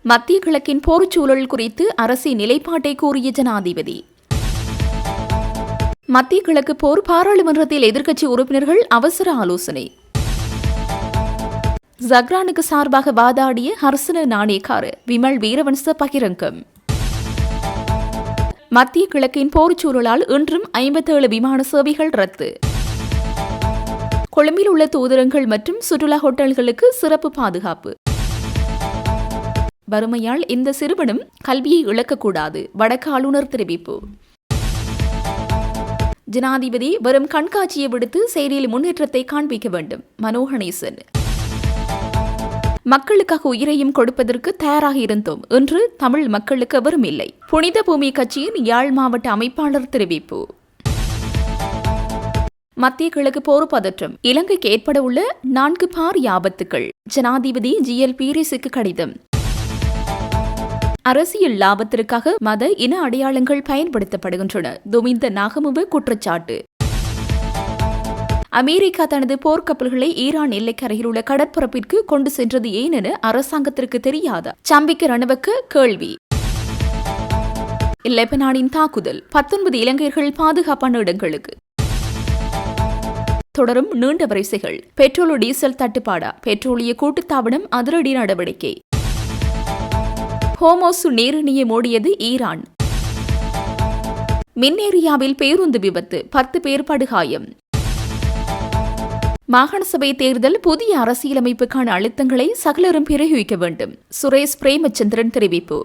மத்திய கிழக்கின் போர்ச்சூழல் குறித்து அரசின் நிலைப்பாட்டை கூறிய ஜனாதிபதி. மத்திய கிழக்கு போர் பாராளுமன்றத்தில் எதிர்க்கட்சி உறுப்பினர்கள் அவசர ஆலோசனை. ஜக்ரானுக்கு சார்பாக வாதாடிய ஹர்சன நாணேக்கார விமல் வீரவன்ச பகிரங்கம். மத்திய கிழக்கின் போர்ச்சூழலால் இன்றும் 57 விமான சேவைகள் ரத்து. கொழும்பில் உள்ள தூதரங்கள் மற்றும் சுற்றுலா ஹோட்டல்களுக்கு சிறப்பு பாதுகாப்பு. வறுமையால் இந்த சிறுவனும் கல்வியை இழக்கக்கூடாது, வடக்கு ஆளுநர் தெரிவிப்பு. ஜனாதிபதி வரும் கண்காட்சியை விடுத்து செயலில் முன்னேற்றத்தை காண்பிக்க வேண்டும், மனோ கணேசன். மக்களுக்காக உயிரையும் கொடுப்பதற்கு தயாராக இருந்தோம் என்று தமிழ் மக்களுக்கு எவரும் இல்லை, புனித பூமி கட்சியின் யாழ் மாவட்ட அமைப்பாளர் தெரிவிப்பு. மத்திய கிழக்கு போர் பதற்றம், இலங்கைக்கு ஏற்பட உள்ள 4 பாரிய ஆபத்துக்கள், ஜனாதிபதி GL பீரிஸுக்கு கடிதம். அரசியல் லாபத்திற்காக மத இன அடையாளங்கள் பயன்படுத்தப்படுகின்றன, துமிந்த நாகமுவ குற்றச்சாட்டு. அமெரிக்கா தனது போர்க்கப்பல்களை ஈரான் எல்லைக்கரையில் உள்ள கடற்பரப்பிற்கு கொண்டு சென்றது ஏன் என அரசாங்கத்திற்கு தெரியாத சம்பிக்க ரணவக்க கேள்வி. லெபனானின் தாக்குதல், 19 இலங்கையர்கள் பாதுகாப்பான இடங்களுக்கு. தொடரும் நீண்ட வரிசைகள், பெட்ரோல் டீசல் தட்டுப்பாடா, பெட்ரோலிய கூட்டுத்தாபனம் அதிரடி நடவடிக்கை. ஹோமோசு நீரிணையை மூடியது ஈரான். மின்னேரியாவில் பேருந்து விபத்து, 10 பேர் படுகாயம். மாகாண சபை தேர்தல் புதிய அரசியலமைப்புக்கான அழுத்தங்களை சகலரும் பிரயோகிக்க வேண்டும், சுரேஷ் பிரேமச்சந்திரன் தெரிவிப்பு.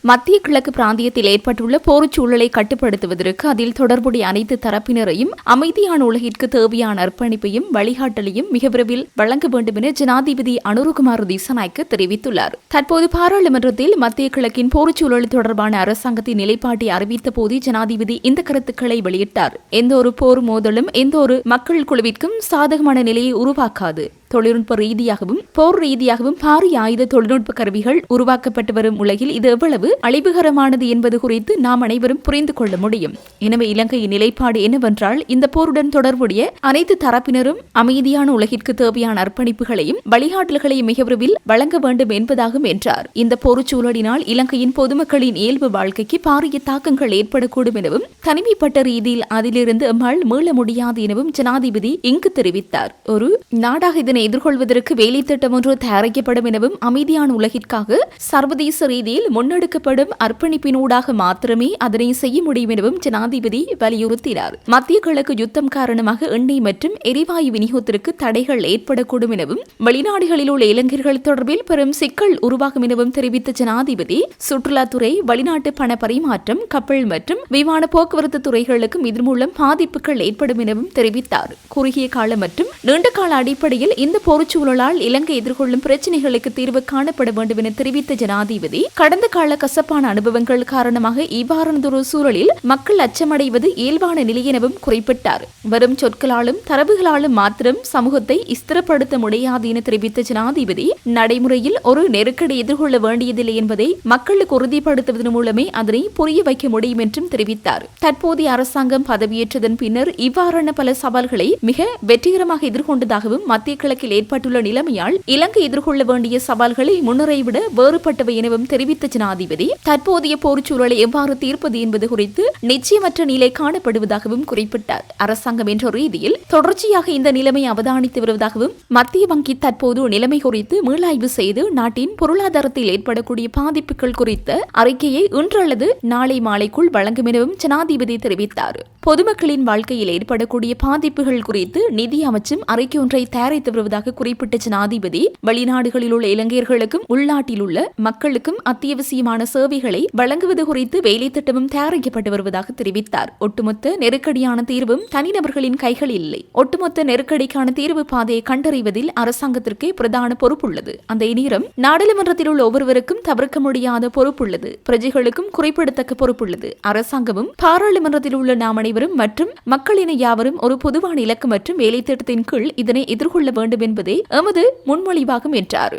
மத்திய கிழக்கு பிராந்தியத்தில் ஏற்பட்டுள்ள போர்ச்சூழலை கட்டுப்படுத்துவதற்கு அதில் தொடர்புடைய அனைத்து தரப்பினரையும் அமைதியான உலகிற்கு தேவையான அர்ப்பணிப்பையும் வழிகாட்டலையும் மிக விரைவில் வழங்க வேண்டும் என ஜனாதிபதி அனுரகுமார் திசாநாயக்க தெரிவித்துள்ளார். தற்போது பாராளுமன்றத்தில் மத்திய கிழக்கின் போர்ச்சூழல் தொடர்பான அரசாங்கத்தின் நிலைப்பாட்டை அறிவித்த போது ஜனாதிபதி இந்த கருத்துக்களை வெளியிட்டார். எந்த ஒரு போர் மோதலும் எந்த ஒரு மக்கள் குழுவிற்கும் சாதகமான நிலையை உருவாக்காது. தொழில்நுட்ப ரீதியாகவும் போர் ரீதியாகவும் பாரிய ஆயுத தொழில்நுட்ப கருவிகள் உருவாக்கப்பட்டு வரும் உலகில் இது எவ்வளவு அழிவுகரமானது என்பது குறித்து நாம் அனைவரும் புரிந்து கொள்ள முடியும். எனவே இலங்கையின் நிலைப்பாடு என்னவென்றால், இந்த போருடன் தொடர்புடைய அனைத்து தரப்பினரும் அமைதியான உலகிற்கு தேவையான அர்ப்பணிப்புகளையும் வழிகாட்டல்களையும் மிக விரைவில் வழங்க வேண்டும் என்பதாகும் என்றார். இந்த போர்ச்சூழலினால் இலங்கையின் பொதுமக்களின் இயல்பு வாழ்க்கைக்கு பாரிய தாக்கங்கள் ஏற்படக்கூடும் எனவும் தனிமைப்பட்ட ரீதியில் அதிலிருந்து எம்மால் மீள முடியாது எனவும் ஜனாதிபதி இங்கு தெரிவித்தார். ஒரு நாடாக இதனை எதிர்கொள்வதற்கு வேலை திட்டம் ஒன்று தயாரிக்கப்படும் எனவும் அமைதியான உலகிற்காக சர்வதேச ரீதியில் முன்னெடுக்கப்படும் அர்ப்பணிப்பினூடாக மாத்திரமே அதனை செய்ய முடியும் எனவும் ஜனாதிபதி வலியுறுத்தினார். மத்திய கிழக்கு யுத்தம் காரணமாக எண்ணெய் மற்றும் எரிவாயு விநியோகத்திற்கு தடைகள் ஏற்படக்கூடும் எனவும் வெளிநாடுகளில் உள்ள இளைஞர்கள் தொடர்பில் பெரும் சிக்கல் உருவாகும் எனவும் தெரிவித்த ஜனாதிபதி சுற்றுலாத்துறை, வெளிநாட்டு பண பரிமாற்றம், கப்பல் மற்றும் விமான போக்குவரத்து துறைகளுக்கும் இதன் மூலம் பாதிப்புகள் ஏற்படும் எனவும் தெரிவித்தார். குறுகிய கால மற்றும் நீண்ட கால அடிப்படையில் இந்த போர்ச்சூழலால் இலங்கை எதிர்கொள்ளும் பிரச்சினைகளுக்கு தீர்வு காணப்பட வேண்டும் என தெரிவித்த ஜனாதிபதி கடந்த கால கசப்பான அனுபவங்கள் காரணமாக இவ்வாறானதொரு சூழலில் மக்கள் அச்சமடைவது இயல்பான நிலை எனவும் குறிப்பிட்டார். வரும் சொற்களாலும் தரவுகளாலும் மாத்திரம் சமூகத்தை ஸ்திரப்படுத்த முடியாது என தெரிவித்த ஜனாதிபதி நடைமுறையில் ஒரு நெருக்கடி எதிர்கொள்ள வேண்டியதில்லை என்பதை மக்களுக்கு உறுதிப்படுத்துவதன் மூலமே அதனை புரிய வைக்க முடியும் என்றும் தெரிவித்தார். தற்போதைய அரசாங்கம் பதவியேற்றதன் பின்னர் இவ்வாறான பல சவால்களை மிக வெற்றிகரமாக எதிர்கொண்டதாகவும் மத்திய கிழக்கில் ஏற்பட்டுள்ள நிலைமையால் இலங்கை எதிர்கொள்ள வேண்டிய சவால்களை முன்னரை விட வேறுபட்டவை எனவும் தெரிவித்த ஜனாதிபதி தற்போதைய போர்ச்சூழலை எவ்வாறு தீர்ப்பது என்பது குறித்து நிச்சயமற்ற நிலை காணப்படுவதாகவும் குறிப்பிட்டார். அரசாங்கம் என்ற ரீதியில் தொடர்ச்சியாக இந்த நிலைமை அவதானித்து வருவதாகவும் மத்திய வங்கி தற்போது நிலைமை குறித்து மீளாய்வு செய்து நாட்டின் பொருளாதாரத்தில் ஏற்படக்கூடிய பாதிப்புகள் குறித்த அறிக்கையை இன்று அல்லது நாளை மாலைக்குள் வழங்கும் எனவும் ஜனாதிபதி தெரிவித்தார். பொதுமக்களின் வாழ்க்கையில் ஏற்படக்கூடிய பாதிப்புகள் குறித்து நிதி அமைச்சும் அறிக்கை ஒன்றை தயாரித்து வருவதாக குறிப்பிட்ட ஜனாதிபதி வெளிநாடுகளில் உள்ள இலங்கையர்களுக்கும் உள்நாட்டில் உள்ள மக்களுக்கும் அத்தியாவசியமான சேவைகளை வழங்குவது குறித்து வேலை திட்டமும் தயாரிக்கப்பட்டு வருவதாக தெரிவித்தார். ஒட்டுமொத்த நெருக்கடியான தீர்வும் தனிநபர்களின் கைகளில் இல்லை. ஒட்டுமொத்த நெருக்கடிக்கான தீர்வு பாதையை கண்டறிவதில் அரசாங்கத்திற்கே பிரதான பொறுப்புள்ளது. அந்த நேரம் நாடாளுமன்றத்தில் உள்ள ஒவ்வொருவருக்கும் தவிர்க்க முடியாத பொறுப்புள்ளது. பிரஜைகளுக்கும் குறிப்பிடத்தக்க பொறுப்புள்ளது. அரசாங்கமும் பாராளுமன்றத்தில் உள்ள நாம் அனைவரும் மற்றும் மக்களின யாவரும் ஒரு பொதுவான இலக்கு மற்றும் வேலை திட்டத்தின் கீழ் இதனை எதிர்கொள்ள வேண்டும் என்பதே எமது முன்மொழிவாகும் என்றார்.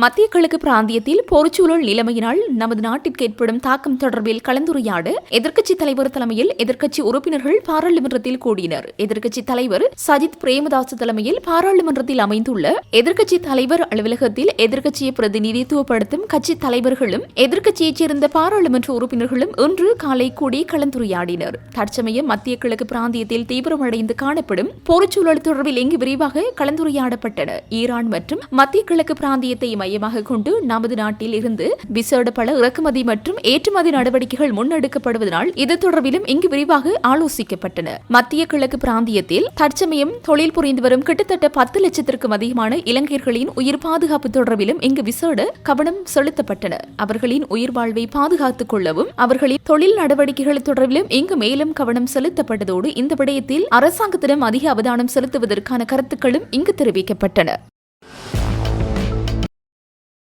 மத்திய கிழக்கு பிராந்தியத்தில் போர்ச்சூழல் நிலைமையினால் நமது நாட்டிற்கு ஏற்படும் தாக்கம் தொடர்பில் கலந்துரையாட எதிர்க்கட்சித் தலைவர் தலைமையில் எதிர்க்கட்சி உறுப்பினர்கள் பாராளுமன்றத்தில் கூடினர். எதிர்க்கட்சித் தலைவர் சஜித் பிரேமதாச தலைமையில் பாராளுமன்றத்தில் அமைந்துள்ள எதிர்க்கட்சித் தலைவர் அலுவலகத்தில் எதிர்க்கட்சியை பிரதிநிதித்துவப்படுத்தும் கட்சித் தலைவர்களும் எதிர்க்கட்சியைச் சேர்ந்த பாராளுமன்ற உறுப்பினர்களும் இன்று காலை கூடி கலந்துரையாடினர். தற்சமயம் மத்திய கிழக்கு பிராந்தியத்தில் தீவிரமடைந்து காணப்படும் போர்ச்சூழல் தொடர்பில் இங்கு விரிவாக கலந்துரையாடப்பட்டன. ஈரான் மற்றும் மத்திய கிழக்கு பிராந்தியத்தை மையமாக கொண்டு நமது நாட்டில் இருந்து விசேட பல இறக்குமதி மற்றும் ஏற்றுமதி நடவடிக்கைகள் முன்னெடுக்கப்படுவதனால் இது தொடர்பிலும் இங்கு விரிவாக ஆலோசிக்கப்பட்டன. மத்திய கிழக்கு பிராந்தியத்தில் தற்சமயம் தொழில் புரிந்து வரும் கிட்டத்தட்ட 10 லட்சத்திற்கும் அதிகமான இலங்கையர்களின் உயிர் பாதுகாப்பு தொடர்பிலும் இங்கு விசேட கவனம் செலுத்தப்பட்டன. அவர்களின் உயிர் வாழ்வை பாதுகாத்துக் கொள்ளவும் அவர்களின் தொழில் நடவடிக்கைகள் தொடர்பிலும் இங்கு மேலும் கவனம் செலுத்தப்பட்டதோடு இந்த விடயத்தில் அரசாங்கத்திடம் அதிக அவதானம் செலுத்துவதற்கான கருத்துக்களும் இங்கு தெரிவிக்கப்பட்டன.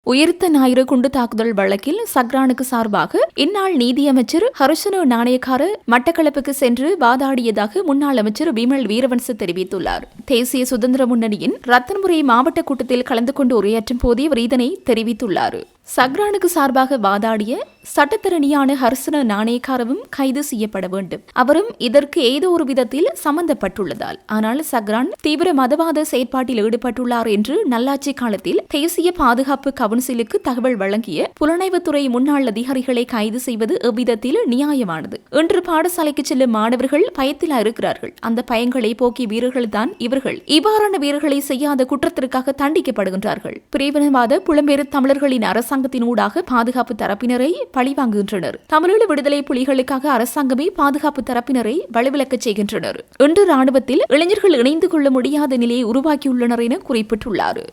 உயிர்த்த ஞாயிறு குண்டு தாக்குதல் வழக்கில் சக்ரானுக்கு சார்பாக இந்நாள் நீதியமைச்சர் ஹர்ஷன நாணயக்கார மட்டக்களப்புக்கு சென்று வாதாடியதாக முன்னாள் அமைச்சர் விமல் வீரவன்ச தெரிவித்துள்ளார். தேசிய சுதந்திர முன்னணியின் ரத்தனபுரி மாவட்ட கூட்டத்தில் கலந்து கொண்டு உரையாற்றும் போதே அவர் இதனை தெரிவித்துள்ளார். சக்ரானுக்கு சார்பாக வாதாடிய சட்டத்தரணியான ஹர்ஷன நாணயக்காரவும் கைது செய்யப்பட வேண்டும். அவரும் இதற்கு ஏதோ ஒரு விதத்தில் சம்பந்தப்பட்டுள்ளதால். ஆனால் சக்ரான் தீவிர மதவாத செயற்பாட்டில் ஈடுபட்டுள்ளார் என்று நல்லாட்சி காலத்தில் தேசிய பாதுகாப்பு கவுன்சிலுக்கு தகவல் வழங்கிய புலனாய்வுத்துறை முன்னாள் அதிகாரிகளை கைது செய்வது எவ்விதத்தில் நியாயமானது. இன்று பாடசாலைக்கு செல்லும் மாணவர்கள் பயத்தில் இருக்கிறார்கள். அந்த பயங்களை போக்கிய வீரர்கள் தான் இவர்கள். இவ்வாறான வீரர்களை செய்யாத குற்றத்திற்காக தண்டிக்கப்படுகின்றார்கள். பிரிவினவாத புலம்பெயர் தமிழர்களின் அரசாங்கத்தினூடாக பாதுகாப்பு தரப்பினரை பழிவாங்குகின்றனர். தமிழீழ விடுதலை புலிகளுக்காக அரசாங்கமே பாதுகாப்பு தரப்பினரை வலுவிழக்கச் செய்கின்றனர். இன்று ராணுவத்தில் இளைஞர்கள் இணைந்து கொள்ள முடியாத நிலையை உருவாக்கியுள்ளனர் என குறிப்பிட்டுள்ளார்.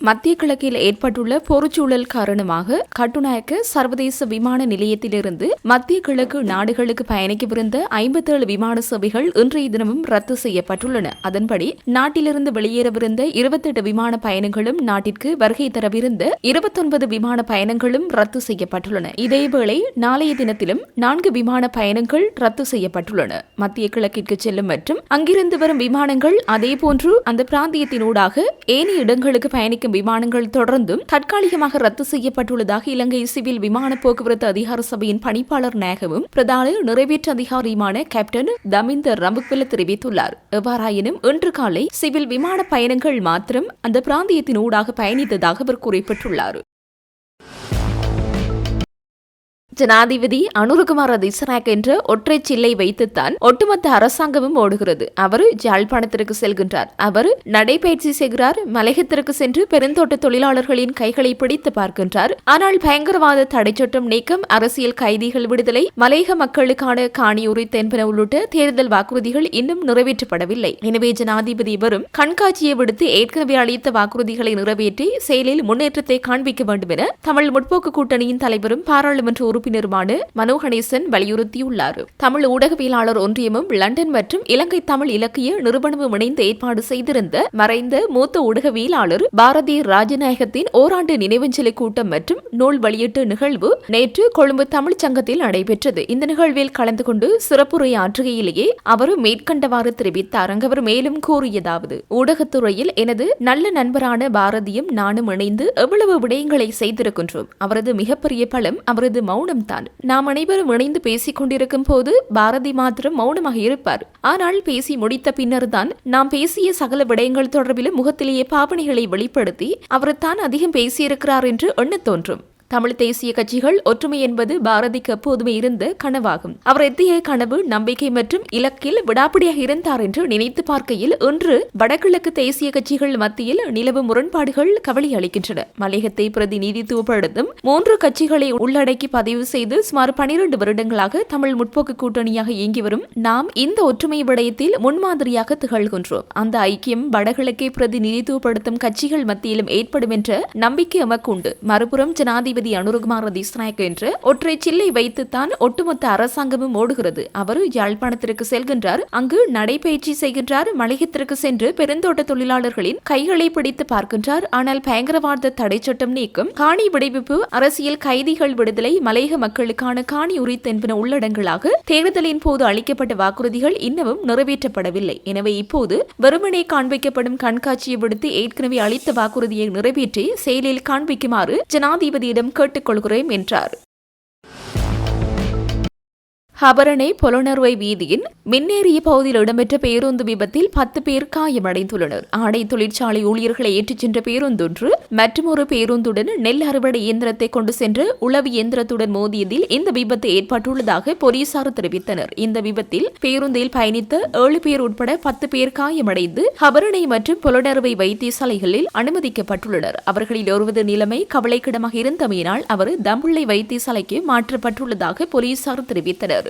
மத்திய கிழக்கில் ஏற்பட்டுள்ள போர்ச்சூழல் காரணமாக கட்டுநாயக்க சர்வதேச விமான நிலையத்திலிருந்து மத்திய கிழக்கு நாடுகளுக்கு பயணிக்கவிருந்த 57 விமான சேவைகள் இன்றைய தினமும் ரத்து செய்யப்பட்டுள்ளன. அதன்படி நாட்டிலிருந்து வெளியேறவிருந்த 28 விமான பயணங்களும் நாட்டிற்கு வருகை தரவிருந்த 29 விமான பயணங்களும் ரத்து செய்யப்பட்டுள்ளன. இதேவேளை நாளைய தினத்திலும் 4 விமான பயணங்கள் ரத்து செய்யப்பட்டுள்ளன. மத்திய கிழக்கிற்கு செல்லும் மற்றும் அங்கிருந்து வரும் விமானங்கள் அதேபோன்று அந்த பிராந்தியத்தினூடாக ஏனைய இடங்களுக்கு பயணிக்கும் விமானங்கள் தொடர்ந்தும் தற்காலிகமாக ரத்து செய்யப்பட்டுள்ளதாக இலங்கை சிவில் விமான போக்குவரத்து அதிகார சபையின் பணிப்பாளர் நாயகமும் பிரதான நிறைவேற்று அதிகாரியுமான கேப்டன் தமிந்த ரம்புக்வெல தெரிவித்துள்ளார். எவ்வாறாயினும் இன்று காலை சிவில் விமான பயணங்கள் மாத்திரம் அந்த பிராந்தியத்தினூடாக பயணித்ததாக அவர் குறிப்பிட்டுள்ளார். ஜனாதிபதி அனுரகுமார திசநாயக்க என்ற ஒற்றை சில்லை வைத்துத்தான் ஒட்டுமொத்த அரசாங்கமும் ஓடுகிறது. அவர் ஜாழ்ப்பாணத்திற்கு செல்கின்றார். அவர் நடைபயிற்சி செய்கிறார். மலையகத்திற்கு சென்று பெருந்தோட்ட தொழிலாளர்களின் கைகளை பிடித்து பார்க்கின்றார். ஆனால் பயங்கரவாத தடைச்சட்டம் நீக்கம், அரசியல் கைதிகள் விடுதலை, மலையக மக்களுக்கான காணி உரித்து என்பன உள்ளிட்ட தேர்தல் வாக்குறுதிகள் இன்னும் நிறைவேற்றப்படவில்லை. எனவே ஜனாதிபதி வரும் கண்காட்சியை விடுத்து ஏற்கனவே அளித்த வாக்குறுதிகளை நிறைவேற்றி செயலில் முன்னேற்றத்தை காண்பிக்க வேண்டும் என தமிழ் முற்போக்கு கூட்டணியின் தலைவரும் பாராளுமன்ற உறுப்பினருமான மனோ கணேசன் வலியுறுத்தியுள்ளார். தமிழ் ஊடகவியலாளர் ஒன்றியமும் லண்டன் மற்றும் இலங்கை தமிழ் இலக்கிய நிறுவனமும் இணைந்து ஏற்பாடு செய்திருந்த மறைந்த மூத்த ஊடகவியலாளர் பாரதி ராஜநாயகத்தின் ஓராண்டு நினைவஞ்சலி கூட்டம் மற்றும் நூல் வெளியீட்டு நிகழ்வு நேற்று கொழும்பு தமிழ் சங்கத்தில் நடைபெற்றது. இந்த நிகழ்வில் கலந்து கொண்டு சிறப்புரை ஆற்றுகையிலேயே அவர் மேற்கண்டவாறு தெரிவித்தார். அவர் மேலும் கூறியதாவது: ஊடகத்துறையில் எனது நல்ல நண்பரான பாரதியும் நானும் இணைந்து எவ்வளவு விடயங்களை செய்திருக்கின்றோம். அவரது மிகப்பெரிய பலம் அவரது மௌனம் தான். நாம் அனைவரும் இணைந்து பேசிக் கொண்டிருக்கும் போது பாரதி மாத்திரம் மௌனமாக இருப்பார். ஆனால் பேசி முடித்த பின்னர் தான் நாம் பேசிய சகல விடயங்கள் தொடர்பிலும் முகத்திலேயே பாவனைகளை வெளிப்படுத்தி அவர் தான் அதிகம் பேசியிருக்கிறார் என்று எண்ணத் தோன்றும். தமிழ் தேசிய கட்சிகள் ஒற்றுமை என்பது பாரதிக்கு எப்போதுமே இருந்த கனவாகும். அவர் எத்திய கனவு, நம்பிக்கை மற்றும் இலக்கில் விடாப்பிடியாக இருந்தார் என்று நினைத்து பார்க்கையில் இன்று வடகிழக்கு தேசிய கட்சிகள் மத்தியில் நிலவும் முரண்பாடுகள் கவலை அளிக்கின்றன. மலையகத்தை பிரதிநிதித்துவப்படுத்தும் 3 கட்சிகளை உள்ளடக்கி பதிவு செய்து சுமார் 12 வருடங்களாக தமிழ் முற்போக்கு கூட்டணியாக இயங்கி வரும் நாம் இந்த ஒற்றுமை விடயத்தில் முன்மாதிரியாக திகழ்கின்றோம். அந்த ஐக்கியம் வடகிழக்கை பிரதிநிதித்துவப்படுத்தும் கட்சிகள் மத்தியிலும் ஏற்படும் என்ற நம்பிக்கை எமக்கு உண்டு. மறுபுறம் ஜனாதிபதி ஜனாதிபதி அனுரகுமார திஸ்நாயக்க என்ற ஒற்றை சில்லை வைத்துத்தான் ஒட்டுமொத்த அரசாங்கமும் ஓடுகிறது. அவர் யாழ்ப்பாணத்திற்கு செல்கின்றார், அங்கு நடைபயிற்சி செய்கின்றார், மலையத்திற்கு சென்று பெருந்தோட்ட தொழிலாளர்களின் கைகளை பிடித்து பார்க்கின்றார். ஆனால் பயங்கரவாத தடை சட்டம் நீக்கம், காணி விடுவிப்பு, அரசியல் கைதிகள் விடுதலை, மலையக மக்களுக்கான காணி உரித்து என்பன உள்ளடங்களாக தேர்தலின் போது அளிக்கப்பட்ட வாக்குறுதிகள் இன்னமும் நிறைவேற்றப்படவில்லை. எனவே இப்போது வெறுமனே காண்பிக்கப்படும் கண்காட்சியை விடுத்து ஏற்கனவே அளித்த வாக்குறுதியை நிறைவேற்றி செயலில் காண்பிக்குமாறு ஜனாதிபதியிடம் கேட்டுக்கொள்கிறேன் என்றார். ஹபரணை பொலனறுவை வீதியின் மின்னேறிய பகுதியில் இடம்பெற்ற பேருந்து விபத்தில் 10 பேர் காயமடைந்துள்ளனர். ஆடை தொழிற்சாலை ஊழியர்களை ஏற்றிச் சென்ற பேருந்தொன்று மற்றொரு பேருந்துடன் நெல் அறுவடை இயந்திரத்தை கொண்டு சென்ற உளவு இயந்திரத்துடன் மோதியதில் இந்த விபத்து ஏற்பட்டுள்ளதாக போலீசார் தெரிவித்தனர். இந்த விபத்தில் பேருந்தில் பயணித்த 7 பேர் உட்பட 10 பேர் காயமடைந்து ஹபரணை மற்றும் பொலனறுவை வைத்தியசாலைகளில் அனுமதிக்கப்பட்டுள்ளனர். அவர்களில் ஒருவது நிலைமை கவலைக்கிடமாக இருந்தமையினால் அவர் தம்புள்ளை வைத்தியசாலைக்கு மாற்றப்பட்டுள்ளதாக போலீசார் தெரிவித்தனர்.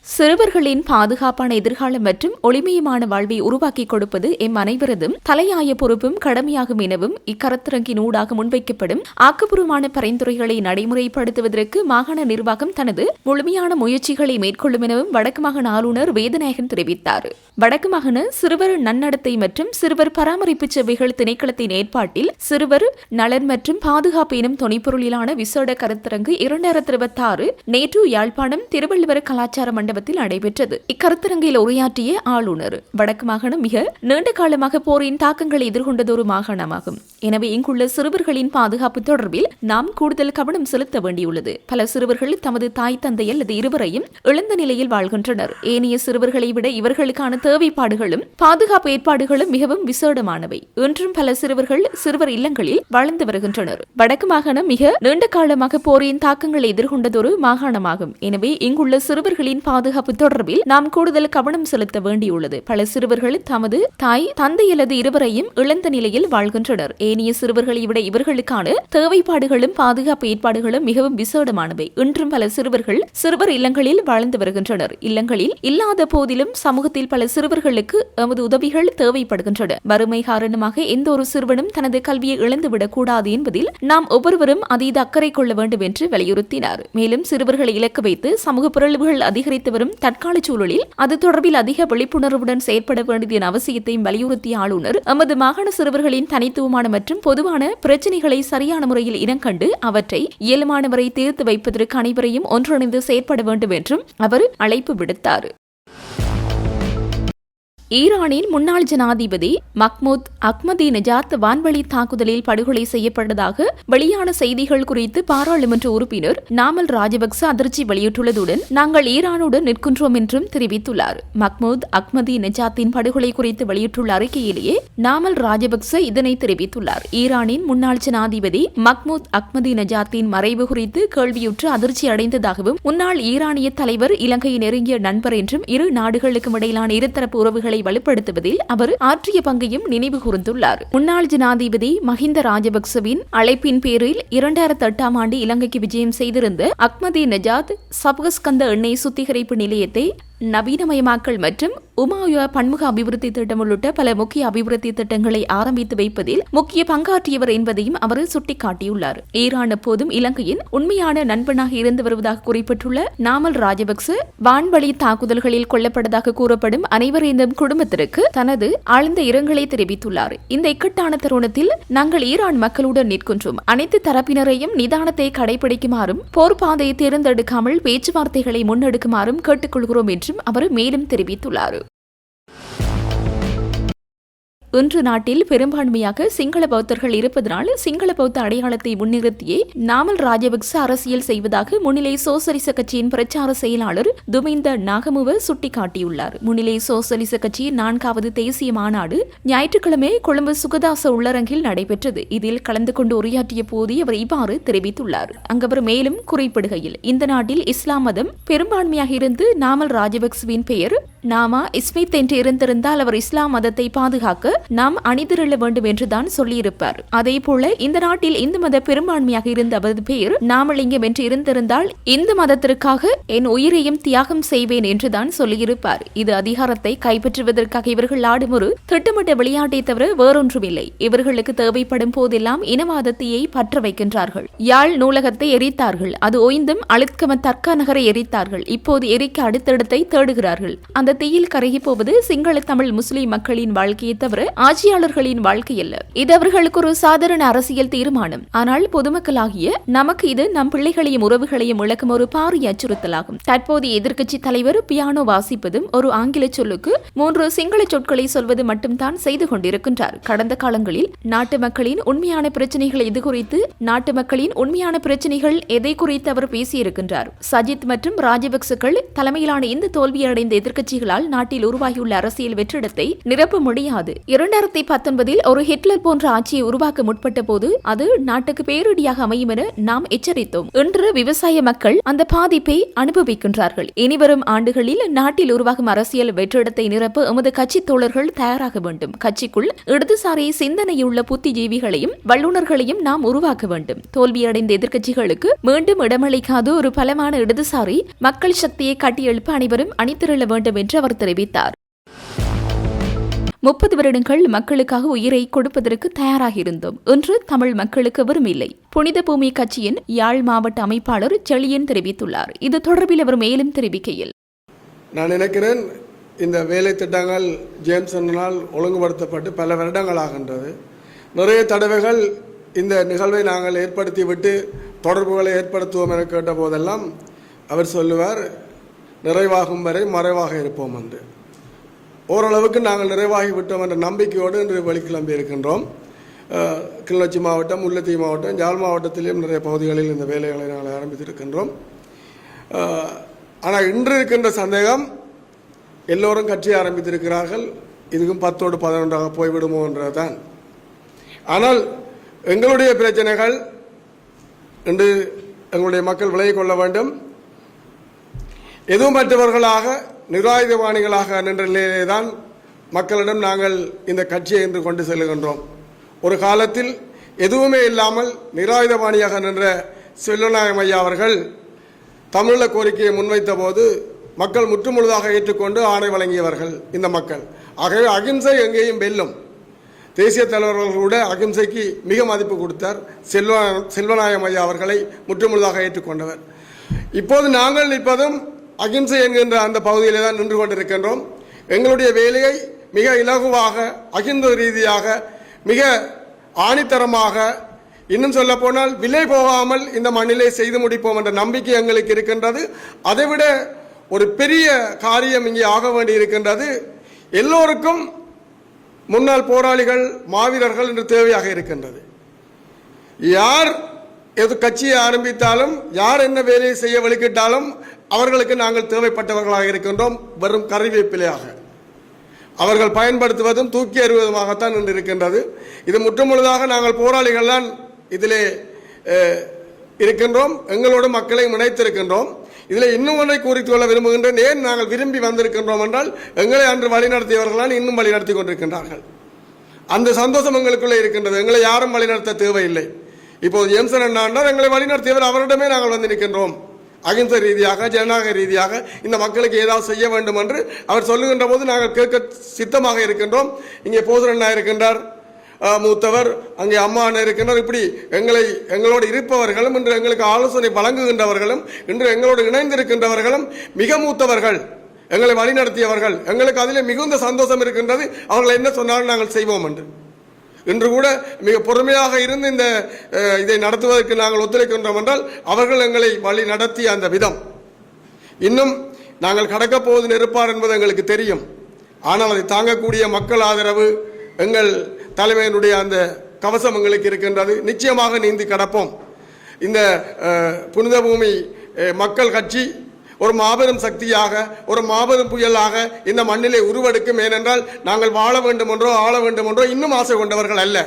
சிறுவர்களின் பாதுகாப்பான எதிர்காலம் மற்றும் ஒளிமயமான வாழ்வை உருவாக்கிக் கொடுப்பது எம் அனைவரதும் தலையாய பொறுப்பும் கடமையாகும் எனவும் இக்கருத்தரங்கின் ஊடாக முன்வைக்கப்படும் ஆக்கப்பூர்வமான பரிந்துரைகளை நடைமுறைப்படுத்துவதற்கு மாகாண நிர்வாகம் தனது முழுமையான முயற்சிகளை மேற்கொள்ளும் எனவும் வடக்கு மாகாண ஆளுநர் வேதநாயகன் தெரிவித்தார். வடக்கு மாகாண சிறுவர் நன்னடத்தை மற்றும் சிறுவர் பராமரிப்பு சேவைகள் திணைக்களத்தின் ஏற்பாட்டில் சிறுவர் நலன் மற்றும் பாதுகாப்பு எனும் துணைப்பொருளிலான விசேட கருத்தரங்கு 2026 நேற்று யாழ்ப்பாணம் திருவள்ளுவர் கலாச்சார மண்டபத்தில் நடைபெற்றது. இக்கருத்தரங்கில் உரையாற்றிய ஆளுநர், வடக்கு மாகாணம் மிக நீண்ட காலமாக போரின் தாக்கங்களை எதிர்கொண்டதொரு மாகாணமாகும். எனவே இங்குள்ள சிறுவர்களின் பாதுகாப்பு தொடர்பில் நாம் கூடுதல் கவனம் செலுத்த வேண்டியுள்ளது. பல சிறுவர்கள் தமது தாய் தந்தை அல்லது இருவரையும் இழந்த நிலையில் வாழ்கின்றனர். ஏனைய சிறுவர்களை விட இவர்களுக்கான தேவைப்பாடுகளும் பாதுகாப்பு ஏற்பாடுகளும் மிகவும் விசேடமானவை. இன்றும் பல சிறுவர்கள் சிறுவர் இல்லங்களில் வாழ்ந்து வருகின்றனர். வடக்கு மாகாணம் மிக நீண்ட காலமாக போரின் தாக்கங்களை எதிர்கொண்டதொரு மாகாணமாகும். எனவே இங்குள்ள சிறுவர்களின் பாதுகாப்பு தொடர்பில் நாம் கூடுதல் கவனம் செலுத்த வேண்டியுள்ளது. பல சிறுவர்கள் தமது தாய் தந்தை அல்லது இருவரையும் இழந்த நிலையில் வாழ்கின்றனர். ஏனைய சிறுவர்களை விட இவர்களுக்கான தேவைப்பாடுகளும் பாதுகாப்பு ஏற்பாடுகளும் மிகவும் விசேடமானவை. இன்றும் பல சிறுவர்கள் சிறுவர் இல்லங்களில் வாழ்ந்து வருகின்றனர். இல்லங்களில் இல்லாத போதிலும் சமூகத்தில் பல சிறுவர்களுக்கு எமது உதவிகள் தேவைப்படுகின்றன. வறுமை காரணமாக எந்த ஒரு சிறுவனும் தனது கல்வியை இழந்துவிடக் கூடாது என்பதில் நாம் ஒவ்வொருவரும் அதீத அக்கறை கொள்ள வேண்டும் என்று வலியுறுத்தினார். மேலும் சிறுவர்களை இலக்கு வைத்து சமூக பிறழ்வுகள் அதிகரித்து வரும் தற்கால சூழலில் அது தொடர்பில் அதிக விழிப்புணர்வுடன் செயற்பட வேண்டியதன் அவசியத்தையும் வலியுறுத்திய ஆளுநர், எமது மாகாண சிறுவர்களின் தனித்துவமான மற்றும் பொதுவான பிரச்சினைகளை சரியான முறையில் இனங்கண்டு அவற்றை இயலுமான வரை தீர்த்து வைப்பதற்கு அனைவரையும் ஒன்றிணைந்து செயற்பட வேண்டும் என்றும் அவர் அழைப்பு விடுத்தார். ஈரானின் முன்னாள் ஜனாதிபதி மஹ்மூத் அஹ்மதிநெஜாத் வான்வழி தாக்குதலில் படுகொலை செய்யப்பட்டதாக வெளியான செய்திகள் குறித்து பாராளுமன்ற உறுப்பினர் நாமல் ராஜபக்ச அதிர்ச்சி வெளியிட்டுள்ளதுடன் நாங்கள் ஈரானுடன் நிற்கின்றோம் என்றும் தெரிவித்துள்ளார். மஹ்மூத் அஹ்மதிநெஜாத்தின் படுகொலை குறித்து வெளியிட்டுள்ள அறிக்கையிலேயே நாமல் ராஜபக்ச இதனை தெரிவித்துள்ளார். ஈரானின் முன்னாள் ஜனாதிபதி மஹ்மூத் அஹ்மதிநெஜாத்தின் மறைவு குறித்து கேள்வியுற்று அதிர்ச்சி அடைந்ததாகவும் முன்னாள் ஈரானிய தலைவர் இலங்கையின் நெருங்கிய நண்பர் என்றும் இரு நாடுகளுக்கும் இடையிலான இருதரப்பு உறவுகளை வலுப்படுத்துவதில் அவர் ஆற்றிய பங்கையும் நினைவு கூர்ந்துள்ளார். முன்னாள் ஜனாதிபதி மஹிந்த ராஜபக்சவின் அழைப்பின் பேரில் 2008ஆம் ஆண்டு இலங்கைக்கு விஜயம் செய்திருந்த அஹ்மதிநெஜாத் சப்கஸ்கந்த எண்ணெய் சுத்திகரிப்பு நிலையத்தை நவீனமயமாக்கல் மற்றும் உமாயுவ பன்முக அபிவிருத்தி திட்டம் உள்ளிட்ட பல முக்கிய அபிவிருத்தி திட்டங்களை ஆரம்பித்து வைப்பதில் முக்கிய பங்காற்றியவர் என்பதையும் அவர் சுட்டிக்காட்டியுள்ளார். ஈரான் எப்போதும் இலங்கையின் உண்மையான நண்பனாக இருந்து வருவதாக குறிப்பிட்டுள்ள நாமல் ராஜபக்ச வான்வழி தாக்குதல்களில் கொல்லப்பட்டதாக கூறப்படும் அனைவரின் குடும்பத்திற்கு தனது ஆழ்ந்த இரங்கலை தெரிவித்துள்ளார். இந்த இக்கட்டான தருணத்தில் நாங்கள் ஈரான் மக்களுடன் நிற்கின்றோம். அனைத்து தரப்பினரையும் நிதானத்தை கடைபிடிக்குமாறும் போர் பாதையை தேர்ந்தெடுக்காமல் பேச்சுவார்த்தைகளை முன்னெடுக்குமாறும் கேட்டுக்கொள்கிறோம் என்றும் அவர் மேலும் தெரிவித்துள்ளார். இன்று நாட்டில் பெரும்பான்மையாக சிங்கள பௌத்தர்கள் இருப்பதனால் சிங்கள பௌத்த அடையாளத்தை முன்னிறுத்தியே நாமல் ராஜபக்ச அரசியல் செய்வதாக முன்னிலை சோசலிச கட்சியின் பிரச்சார செயலாளர் துமிந்த நாகமுவ சுட்டிக்காட்டியுள்ளார். முன்னிலை சோசலிச கட்சியின் 4வது தேசிய மாநாடு ஞாயிற்றுக்கிழமை கொழும்பு சுகதாச உள்ளரங்கில் நடைபெற்றது. இதில் கலந்து கொண்டு உரையாற்றிய போது அவர் இவ்வாறு தெரிவித்துள்ளார். அங்கவர் மேலும் குறிப்பிடுகையில், இந்த நாட்டில் இஸ்லாம் மதம் பெரும்பான்மையாக இருந்து நாமல் ராஜபக்சவின் பெயர் நாமா ஸ்மித் என்று இருந்திருந்தால் அவர் இஸ்லாம் மதத்தை பாதுகாக்க நாம் அணிதிரள வேண்டும் என்றுதான் சொல்லியிருப்பார். அதே போல இந்த நாட்டில் இந்து மத பெரும்பான்மையாக இருந்த அவரது பெயர் நாமலிங்கம் என்று இருந்திருந்தால் இந்து மதத்திற்காக என் உயிரையும் தியாகம் செய்வேன் என்றுதான் சொல்லியிருப்பார். இது அதிகாரத்தை கைப்பற்றுவதற்காக இவர்கள் ஆடும் ஒரு திட்டமிட்ட விளையாட்டை தவிர வேறொன்றுமில்லை. இவர்களுக்கு தேவைப்படும் போதெல்லாம் இனவாதத்தையை பற்ற வைக்கின்றார்கள். யாழ் நூலகத்தை எரித்தார்கள், அது ஓய்ந்தும் அழுத்கம தர்கா நகரை எரித்தார்கள். இப்போது எரிக்க அடுத்தடத்தை தேடுகிறார்கள். அந்த தீயில் கருகி போவது சிங்கள தமிழ் முஸ்லிம் மக்களின் வாழ்க்கையை தவிர ஆட்சியாளர்களின் வாழ்க்கை அல்ல. இது அவர்களுக்கு ஒரு சாதாரண அரசியல் தீர்மானம். ஆனால் பொதுமக்களாகிய நமக்கு இது நம் பிள்ளைகளையும் உறவுகளையும் இழக்கும் ஒரு பாரிய அச்சுறுத்தலாகும். தற்போதைய எதிர்க்கட்சி தலைவர் பியானோ வாசிப்பதும் ஒரு ஆங்கில சொல்லுக்கு 3 சிங்கள சொற்களை சொல்வது மட்டும்தான் செய்து கொண்டிருக்கின்றார். கடந்த காலங்களில் நாட்டு மக்களின் உண்மையான பிரச்சனைகள் எது குறித்து எதை குறித்து அவர் பேசியிருக்கின்றார். சஜித் மற்றும் ராஜபக்சக்கள் தலைமையிலான இந்த தோல்வியடைந்த எதிர்க்கட்சிகளால் நாட்டில் உருவாகியுள்ள அரசியல் வெற்றிடத்தை நிரப்ப முடியாது. 2019 ஒரு ஹிட்லர் போன்ற ஆட்சியை உருவாக்க முற்பட்ட போது அது நாட்டுக்கு பேரிடியாக அமையும் என நாம் எச்சரித்தோம். இன்று விவசாய மக்கள் அந்த பாதிப்பை அனுபவிக்கின்றார்கள். இனிவரும் ஆண்டுகளில் நாட்டில் உருவாகும் அரசியல் வெற்றிடத்தை நிரப்ப எமது கட்சி தோழர்கள் தயாராக வேண்டும். கட்சிக்குள் இடதுசாரி சிந்தனையுள்ள புத்திஜீவிகளையும் வல்லுநர்களையும் நாம் உருவாக்க வேண்டும். தோல்வியடைந்த எதிர்க்கட்சிகளுக்கு மீண்டும் இடமளிக்காத ஒரு பலமான இடதுசாரி மக்கள் சக்தியை கட்டியெழுப்ப அனைவரும் அணிதிரள வேண்டும் என்று அவர் தெரிவித்தார். 30 வருடங்கள் மக்களுக்காக உயிரை கொடுப்பதற்கு தயாராக இருந்தோம். இன்று தமிழ் மக்களுக்கு விரும்பில்லை. புனித பூமி கட்சியின் யாழ் மாவட்ட அமைப்பாளர் செழியன் தெரிவித்துள்ளார். இது தொடர்பில் அவர் மேலும் தெரிவிக்கையில், நான் நினைக்கிறேன் இந்த வேலை திட்டங்கள் ஜேம்சனால் ஒழுங்குபடுத்தப்பட்டு பல வருடங்களாகின்றது. நிறைய தடவைகள் இந்த நிகழ்வை நாங்கள் ஏற்படுத்திவிட்டு தொடர்புகளை ஏற்படுத்துவோம் என கேட்ட போதெல்லாம் அவர் சொல்லுவார், நிறைவாகும் வரை மறைவாக இருப்போம் என்று. ஓரளவுக்கு நாங்கள் நிறைவாகி விட்டோம் என்ற நம்பிக்கையோடு இன்று வெளிக்கிளம்பி இருக்கின்றோம். கிளிநொச்சி மாவட்டம், முல்லைத்தீவு மாவட்டம், யாழ் மாவட்டத்திலும் நிறைய பகுதிகளில் இந்த வேலைகளை நாங்கள் ஆரம்பித்திருக்கின்றோம். ஆனால் இன்று இருக்கின்ற சந்தேகம், எல்லோரும் கட்சி ஆரம்பித்திருக்கிறார்கள், இதுக்கும் 10ஓடு 11ஆக போய்விடுமோ என்றதான். ஆனால் எங்களுடைய பிரச்சனைகள் இன்று எங்களுடைய மக்கள் விலகிக் கொள்ள வேண்டும். எதுவும் மற்றவர்களாக நிராயுதபாணிகளாக நின்ற நிலையிலேதான் மக்களிடம் நாங்கள் இந்த கட்சியை இன்று கொண்டு செல்கின்றோம். ஒரு காலத்தில் எதுவுமே இல்லாமல் நிராயுதபாணியாக நின்ற செல்வநாயகம் ஐயா அவர்கள் தமிழீழ கோரிக்கையை முன்வைத்த போது மக்கள் முற்றுமுழுதாக ஏற்றுக்கொண்டு ஆணை வழங்கியவர்கள் இந்த மக்கள். ஆகவே அகிம்சை எங்கேயும் வெல்லும். தேசிய தலைவர்கள் கூட அகிம்சைக்கு மிக மதிப்பு கொடுத்தார். செல்வநாயகம் ஐயா அவர்களை முற்றுமுழுதாக ஏற்றுக்கொண்டவர். இப்போது நாங்கள் நிற்பதும் அகிம்சை என்கின்ற அந்த பகுதியிலே தான் நின்று கொண்டிருக்கின்றோம். எங்களுடைய வேலையை மிக இலகுவாக, அகிம்சை ரீதியாக, மிக ஆணித்தரமாக, இன்னும் சொல்ல போனால் விலை போகாமல் இந்த மண்ணிலே செய்து முடிப்போம் என்ற நம்பிக்கை எங்களுக்கு இருக்கின்றது. அதைவிட ஒரு பெரிய காரியம் இங்கே ஆக வேண்டி இருக்கின்றது. எல்லோருக்கும் முன்னாள் போராளிகள், மாவீரர்கள் என்று தேவையாக இருக்கின்றது. யார் எது கட்சியை ஆரம்பித்தாலும், யார் என்ன வேலையை செய்ய வழிகிட்டாலும் அவர்களுக்கு நாங்கள் தேவைப்பட்டவர்களாக இருக்கின்றோம். வெறும் கருவேப்பிலையாக அவர்கள் பயன்படுத்துவதும் தூக்கி எறிவதுமாகத்தான் இன்று இருக்கின்றது. இது முற்றுமுழுதாக நாங்கள் போராளிகள் தான் இதிலே இருக்கின்றோம். எங்களோடு மக்களை இணைத்திருக்கின்றோம். இதில் இன்னும் ஒன்றை கூறிக்கொள்ள விரும்புகின்றேன். ஏன் நாங்கள் விரும்பி வந்திருக்கின்றோம் என்றால், எங்களை அன்று வழிநடத்தியவர்களால் இன்னும் வழிநடத்தி கொண்டிருக்கின்றார்கள். அந்த சந்தோஷம் எங்களுக்குள்ளே இருக்கின்றது. எங்களை யாரும் வழிநடத்த தேவையில்லை. இப்போது ஜேம்சன் அண்ணா எங்களை வழிநடத்தியவர், அவரிடமே நாங்கள் வந்து நிற்கின்றோம். அகிம்சை ரீதியாக, ஜனநாயக ரீதியாக இந்த மக்களுக்கு ஏதாவது செய்ய வேண்டும் என்று அவர் சொல்லுகின்ற போது நாங்கள் கேட்க சித்தமாக இருக்கின்றோம். இங்கே போசர் அண்ணா இருக்கின்றார், மூத்தவர், அங்கே அம்மா அண்ணா இருக்கின்றார். இப்படி எங்களோடு இருப்பவர்களும், இன்று எங்களுக்கு ஆலோசனை வழங்குகின்றவர்களும், இன்று எங்களோடு இணைந்திருக்கின்றவர்களும் மிக மூத்தவர்கள், எங்களை வழிநடத்தியவர்கள். எங்களுக்கு அதிலே மிகுந்த சந்தோஷம் இருக்கின்றது. அவர்கள் என்ன சொன்னாலும் நாங்கள் செய்வோம் என்று. இன்று கூட மிக பொறுமையாக இருந்து இதை நடத்துவதற்கு நாங்கள் ஒத்துழைக்கின்றோம் என்றால் அவர்கள் எங்களை வழி நடத்திய அந்த விதம். இன்னும் நாங்கள் கடக்கப் போவது நெருப்பார் என்பது எங்களுக்கு தெரியும். ஆனால் அதை தாங்கக்கூடிய மக்கள் ஆதரவு, எங்கள் தலைமையினுடைய அந்த கவசம் எங்களுக்கு இருக்கின்றது. நிச்சயமாக நீந்தி கடப்போம். இந்த புனித பூமி மக்கள் கட்சி ஒரு மாபெரும் சக்தியாக, ஒரு மாபெரும் புயலாக இந்த மண்ணிலே உருவெடுக்கும். ஏனென்றால் நாங்கள் வாழ வேண்டும் என்றோ ஆள வேண்டும் என்றோ இன்னும் ஆசை கொண்டவர்கள் அல்ல.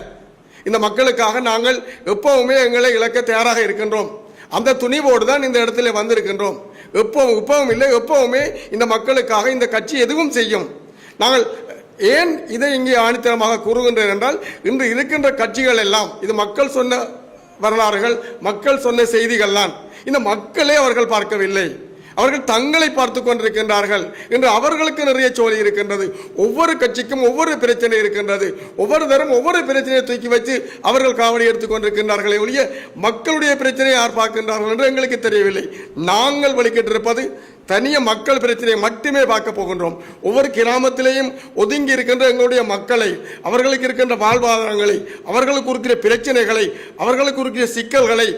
இந்த மக்களுக்காக நாங்கள் எப்பவுமே எங்களை இழக்க தயாராக இருக்கின்றோம். அந்த துணிவோடு தான் இந்த இடத்துல வந்திருக்கின்றோம். எப்பவும் இல்லை, எப்பவுமே இந்த மக்களுக்காக இந்த கட்சி எதுவும் செய்யும். நாங்கள் ஏன் இதை இங்கே ஆணித்தரமாக கூறுகின்றேன் என்றால், இன்று இருக்கின்ற கட்சிகள் எல்லாம் இது மக்கள் சொன்ன வரலாறுகள், மக்கள் சொன்ன செய்திகள் தான். இந்த மக்களே அவர்கள் பார்க்கவில்லை, அவர்கள் தங்களை பார்த்து கொண்டிருக்கின்றார்கள் என்று அவர்களுக்கு நிறைய சோழி இருக்கின்றது. ஒவ்வொரு கட்சிக்கும் ஒவ்வொரு பிரச்சனை இருக்கின்றது. ஒவ்வொரு தரம் ஒவ்வொரு பிரச்சனையை தூக்கி வச்சு அவர்கள் காவடி எடுத்துக் கொண்டிருக்கின்றார்களே ஒழிய மக்களுடைய பிரச்சனையை யார் பார்க்கின்றார்கள் என்று எங்களுக்கு தெரியவில்லை. நாங்கள் வழிகிட்டிருப்பது தனிய மக்கள் பிரச்சனையை மட்டுமே பார்க்க போகின்றோம். ஒவ்வொரு கிராமத்திலேயும் ஒதுங்கி இருக்கின்ற எங்களுடைய மக்களை, அவர்களுக்கு இருக்கின்ற வாழ்வாதாரங்களை, அவர்களுக்கு இருக்கிற பிரச்சனைகளை, அவர்களுக்கு இருக்கிற சிக்கல்களை,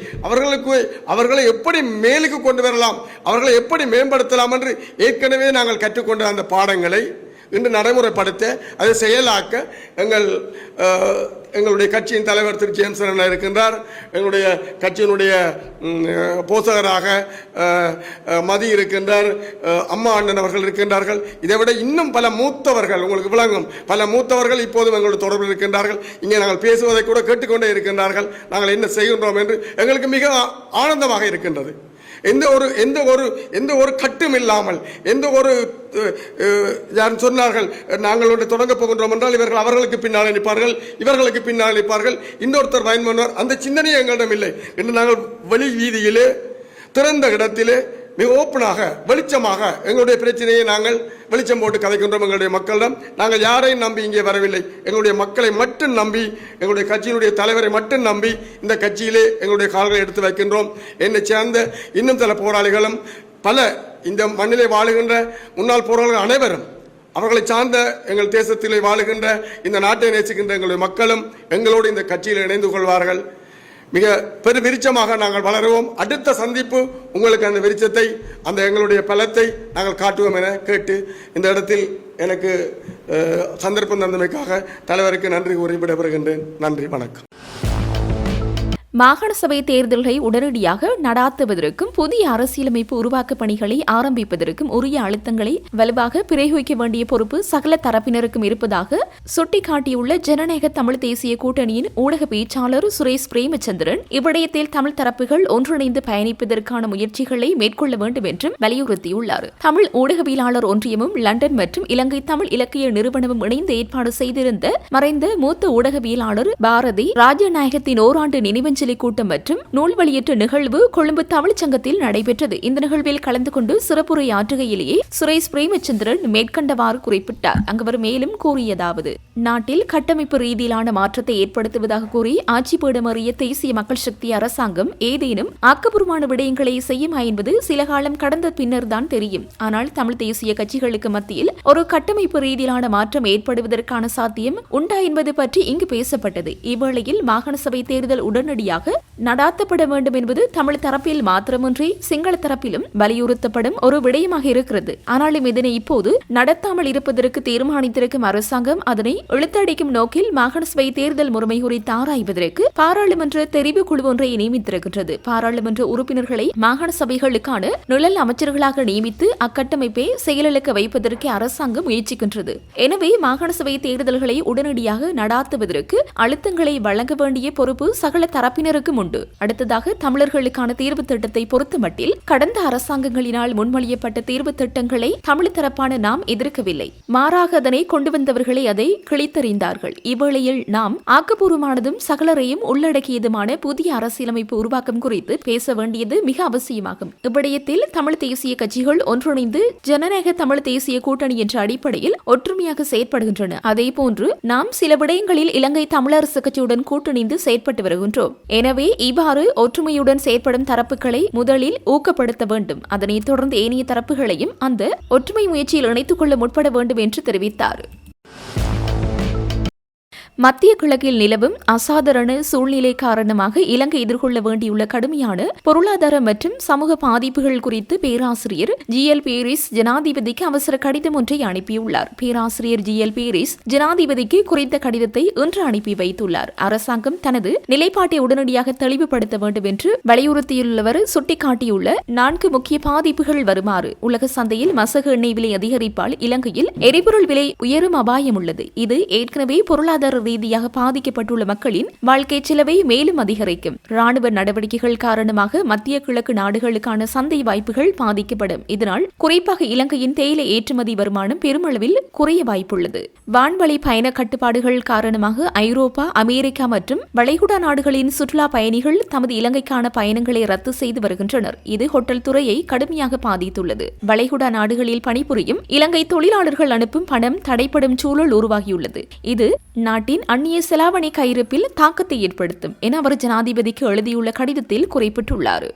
அவர்களை எப்படி மேலுக்கு கொண்டு வரலாம், அவர்களை எப்படி மேம்படுத்தலாம் என்று ஏற்கனவே நாங்கள் கற்றுக்கொண்ட அந்த பாடங்களை இன்று நடைமுறைப்படுத்த, அதை செயலாக்க எங்களுடைய கட்சியின் தலைவர் திரு ஜேம்சன் இருக்கின்றார். எங்களுடைய கட்சியினுடைய போசகராக மதி இருக்கின்றார், அம்மா அண்ணன் அவர்கள் இருக்கின்றார்கள். இதை விட இன்னும் பல மூத்தவர்கள், உங்களுக்கு விளங்கும் பல மூத்தவர்கள் இப்போதும் எங்களுடைய தொடர்பில் இருக்கின்றார்கள். இங்கே நாங்கள் பேசுவதை கூட கேட்டுக்கொண்டே இருக்கின்றார்கள். நாங்கள் என்ன செய்கின்றோம் என்று எங்களுக்கு மிக ஆனந்தமாக இருக்கின்றது. எந்த ஒரு கட்டும் இல்லாமல், எந்த ஒரு யாரும் சொன்னார்கள் நாங்கள் ஒன்று தொடங்க போகின்றோம் என்றால் இவர்கள் அவர்களுக்கு பின்னால் நிற்பார்கள், இவர்களுக்கு பின்னால் நிற்பார்கள், இன்னொருத்தர் பயன் பண்ணுவார், அந்த சிந்தனையே எங்களிடம் இல்லை என்று நாங்கள் வெளி வீதியிலே திறந்த இடத்திலே மிக ஓப்பனாக வெளிச்சமாக எங்களுடைய பிரச்சனையை நாங்கள் வெளிச்சம் போட்டு கதைக்கின்றோம். எங்களுடைய மக்களிடம் நாங்கள் யாரையும் நம்பி இங்கே வரவில்லை, எங்களுடைய மக்களை மட்டும் நம்பி, எங்களுடைய கட்சியினுடைய தலைவரை மட்டும் நம்பி இந்த கட்சியிலே எங்களுடைய கால்களை எடுத்து வைக்கின்றோம். என்னை சேர்ந்த இன்னும் சில போராளிகளும், பல இந்த மண்ணிலே வாழுகின்ற முன்னாள் போராளிகள் அனைவரும், அவர்களை சார்ந்த எங்கள் தேசத்திலே வாழுகின்ற இந்த நாட்டை நேசிக்கின்ற எங்களுடைய மக்களும் எங்களோடு இந்த கட்சியில் இணைந்து கொள்வார்கள். மிக பெரு விருட்சமாக நாங்கள் வளருவோம். அடுத்த சந்திப்பு உங்களுக்கு அந்த விருட்சத்தை, அந்த எங்களுடைய பலத்தை நாங்கள் காட்டுவோம் என கேட்டு இந்த இடத்தில் எனக்கு சந்தர்ப்பம் தந்தமைக்காக தலைவருக்கு நன்றி கூறி விடைபெறுகின்றேன். நன்றி, வணக்கம். மாகாண சபை தேர்தல்களை உடனடியாக நடாத்துவதற்கும் புதிய அரசியலமைப்பு உருவாக்க பணிகளை ஆரம்பிப்பதற்கும் உரிய அழுத்தங்களை வலுவாக பிரயோகிக்க வேண்டிய பொறுப்பு சகல தரப்பினருக்கும் இருப்பதாக சுட்டிக்காட்டியுள்ள ஜனநாயக தமிழ் தேசிய கூட்டணியின் ஊடக பேச்சாளர் சுரேஷ் பிரேமச்சந்திரன், இவ்விடயத்தில் தமிழ் தரப்புகள் ஒன்றிணைந்து பயணிப்பதற்கான முயற்சிகளை மேற்கொள்ள வேண்டும் என்றும் வலியுறுத்தியுள்ளார். தமிழ் ஊடகவியலாளர் ஒன்றியமும் லண்டன் மற்றும் இலங்கை தமிழ் இலக்கிய நிறுவனமும் இணைந்து ஏற்பாடு செய்திருந்த மறைந்த மூத்த ஊடகவியலாளர் பாரதி ராஜநாயகத்தின் ஓராண்டு நினைவஞ்சலி கூட்டம் மற்றும் நூல் வெளியீட்டு நிகழ்வு கொழும்பு தமிழ்ச் சங்கத்தில் நடைபெற்றது. இந்த நிகழ்வில் கலந்து கொண்டு சிறப்புரையாற்றுகையிலேயே சுரேஷ் பிரேமச்சந்திரன் மேற்கண்டவாறு குறிப்பிட்டார். அங்கு மேலும் கூறியதாவது: நாட்டில் கட்டமைப்பு ரீதியிலான மாற்றத்தை ஏற்படுத்துவதாக கூறி ஆட்சி பீடமறிய தேசிய மக்கள் சக்தி அரசாங்கம் ஏதேனும் ஆக்கப்பூர்வமான விடயங்களை செய்யுமா என்பது சில காலம் கடந்த பின்னர் தான் தெரியும். ஆனால் தமிழ் தேசிய கட்சிகளுக்கு மத்தியில் ஒரு கட்டமைப்பு ரீதியிலான மாற்றம் ஏற்படுவதற்கான சாத்தியம் உண்டா என்பது பற்றி இங்கு பேசப்பட்டது. இவ்வேளையில் மாகாண சபை தேர்தல் உடனடியாக நடாத்தப்பட வேண்டும் என்பது தமிழ் தரப்பில் மாத்திரமின்றி சிங்கள தரப்பிலும் வலியுறுத்தப்படும் ஒரு விடயமாக இருக்கிறது. ஆனாலும் இதனை இப்போது நடத்தாமல் இருப்பதற்கு தீர்மானித்திருக்கும் அரசாங்கம் அதனை இழுத்தடிக்கும் நோக்கில் மாகாண சபை தேர்தல் முறைமை குறித்து ஆராய்வதற்கு பாராளுமன்ற தெரிவு குழு ஒன்றை நியமித்திருக்கின்றது. பாராளுமன்ற உறுப்பினர்களை மாகாண சபைகளுக்கான நிழல் அமைச்சர்களாக நியமித்து அக்கட்டமைப்பை செயலிழக்க வைப்பதற்கு அரசாங்கம் முயற்சிக்கின்றது. எனவே மாகாண சபை தேர்தல்களை உடனடியாக நடாத்துவதற்கு அழுத்தங்களை வழங்க வேண்டிய பொறுப்பு சகல தரப்பினருக்கும் உண்டு. அடுத்ததாக தமிழர்களுக்கான தீர்வு திட்டத்தை பொறுத்தமட்டில் கடந்த அரசாங்கங்களினால் முன்மொழியப்பட்ட தீர்வு திட்டங்களை தமிழ் தரப்பான நாம் எதிர்க்கவில்லை. மாறாக அதனை கொண்டு வந்தவர்களை அதை கிழித்தறிந்தார்கள். இவ்வேளையில் நாம் ஆக்கப்பூர்வமானதும் சகலரையும் உள்ளடக்கியதுமான புதிய அரசியலமைப்பு உருவாக்கம் குறித்து பேச வேண்டியது மிக அவசியமாகும். இவ்விடயத்தில் தமிழ் தேசிய கட்சிகள் ஒன்றிணைந்து ஜனநாயக தமிழ் தேசிய கூட்டணி என்ற அடிப்படையில் ஒற்றுமையாக செயற்படுகின்றன. அதேபோன்று நாம் சில விடயங்களில் இலங்கை தமிழரசு கட்சியுடன் கூட்டணிந்து செயற்பட்டு வருகின்றோம். எனவே இவ்வாறு ஒற்றுமையுடன் செயற்படும் தரப்புகளை முதலில் ஊக்கப்படுத்த வேண்டும். அதனைத் தொடர்ந்து ஏனைய தரப்புகளையும் அந்த ஒற்றுமை முயற்சியில் இணைத்துக் கொள்ள முற்பட வேண்டும் என்று தெரிவித்தார். மத்திய கிழக்கில் நிலவும் அசாதாரண சூழ்நிலை காரணமாக இலங்கை எதிர்கொள்ள வேண்டியுள்ள கடுமையான பொருளாதார மற்றும் சமூக பாதிப்புகள் குறித்து பேராசிரியர் ஜி.எல். பீரிஸ் ஜனாதிபதிக்கு அவசர கடிதம் ஒன்றை அனுப்பியுள்ளார். பேராசிரியர் ஜி.எல். பீரிஸ் ஜனாதிபதிக்கு குறித்த கடிதத்தை இன்று அனுப்பி வைத்துள்ளார். அரசாங்கம் தனது நிலைப்பாட்டை உடனடியாக தெளிவுபடுத்த வேண்டும் என்று வலியுறுத்தியுள்ளவர் சுட்டிக்காட்டியுள்ள 4 முக்கிய பாதிப்புகள் வருமாறு: உலக சந்தையில் மசகு எண்ணெய் விலை அதிகரிப்பால் இலங்கையில் எரிபொருள் விலை உயரும் அபாயம் உள்ளது. இது ஏற்கனவே பொருளாதார ரீதியாக பாதிக்கப்பட்டுள்ள மக்களின் வாழ்க்கை செலவை மேலும் அதிகரிக்கும். ராணுவ நடவடிக்கைகள் காரணமாக மத்திய கிழக்கு நாடுகளுக்கான சந்தை வாய்ப்புகள் பாதிக்கப்படும். இதனால் குறிப்பாக இலங்கையின் தேயிலை ஏற்றுமதி வருமானம் பெருமளவில் குறைய வாய்ப்புள்ளது. வான்வழி பயண கட்டுப்பாடுகள் காரணமாக ஐரோப்பா, அமெரிக்கா மற்றும் வளைகுடா நாடுகளின் சுற்றுலா பயணிகள் தமது இலங்கைக்கான பயணங்களை ரத்து செய்து வருகின்றனர். இது ஹோட்டல் துறையை கடுமையாக பாதித்துள்ளது. வளைகுடா நாடுகளில் பணிபுரியும் இலங்கை தொழிலாளர்கள் அனுப்பும் பணம் தடைப்படும் சூழல் உருவாகியுள்ளது. இது நாட்டின் அந்நிய செலாவணி கையிருப்பில் தாக்கத்தை ஏற்படுத்தும் என அவர் ஜனாதிபதிக்கு எழுதியுள்ள கடிதத்தில் குறிப்பிட்டுள்ளார்.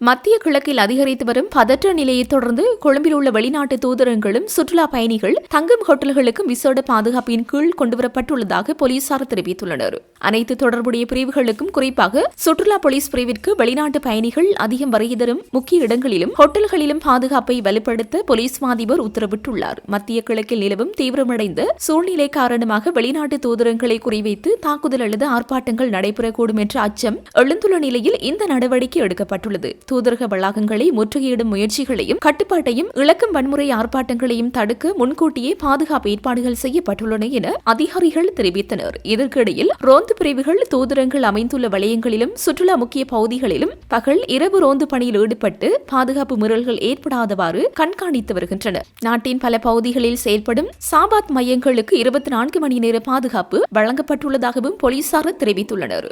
மத்திய கிழக்கில் அதிகரித்து வரும் பதற்ற நிலையை தொடர்ந்து கொழும்பில் உள்ள வெளிநாட்டு தூதரங்களும் சுற்றுலா பயணிகள் தங்கும் ஹோட்டல்களுக்கும் விசேட பாதுகாப்பின் கீழ் கொண்டுவரப்பட்டுள்ளதாக போலீசார் தெரிவித்துள்ளனர். அனைத்து தொடர்புடைய பிரிவுகளுக்கும் குறிப்பாக சுற்றுலா போலீஸ் பிரிவிற்கு வெளிநாட்டு பயணிகள் அதிகம் வருகை தரும் முக்கிய இடங்களிலும் ஹோட்டல்களிலும் பாதுகாப்பை வலுப்படுத்த போலீஸ் மாதிபர் உத்தரவிட்டுள்ளார். மத்திய கிழக்கில் நிலவும் தீவிரமடைந்த சூழ்நிலை காரணமாக வெளிநாட்டு தூதரங்களை குறிவைத்து தாக்குதல் அல்லது ஆர்ப்பாட்டங்கள் நடைபெறக்கூடும் என்ற அச்சம் எழுந்துள்ள நிலையில் இந்த நடவடிக்கை எடுக்கப்பட்டுள்ளது. தூதரக வளாகங்களை முற்றுகையிடும் முயற்சிகளையும் கட்டுப்பாட்டையும் இழக்கும் வன்முறை ஆர்ப்பாட்டங்களையும் தடுக்க முன்கூட்டியே பாதுகாப்பு ஏற்பாடுகள் செய்யப்பட்டுள்ளன என அதிகாரிகள் தெரிவித்தனர். இதற்கிடையில் ரோந்து பிரிவுகள் தூதரங்கள் அமைந்துள்ள வலயங்களிலும் சுற்றுலா முக்கிய பகுதிகளிலும் பகல் இரவு ரோந்து பணியில் ஈடுபட்டு பாதுகாப்பு மீறல்கள் ஏற்படாதவாறு கண்காணித்து வருகின்றனர். நாட்டின் பல பகுதிகளில் செயல்படும் சாபாத் மையங்களுக்கு 24 மணி நேர பாதுகாப்பு வழங்கப்பட்டுள்ளதாகவும் போலீசார் தெரிவித்துள்ளனர்.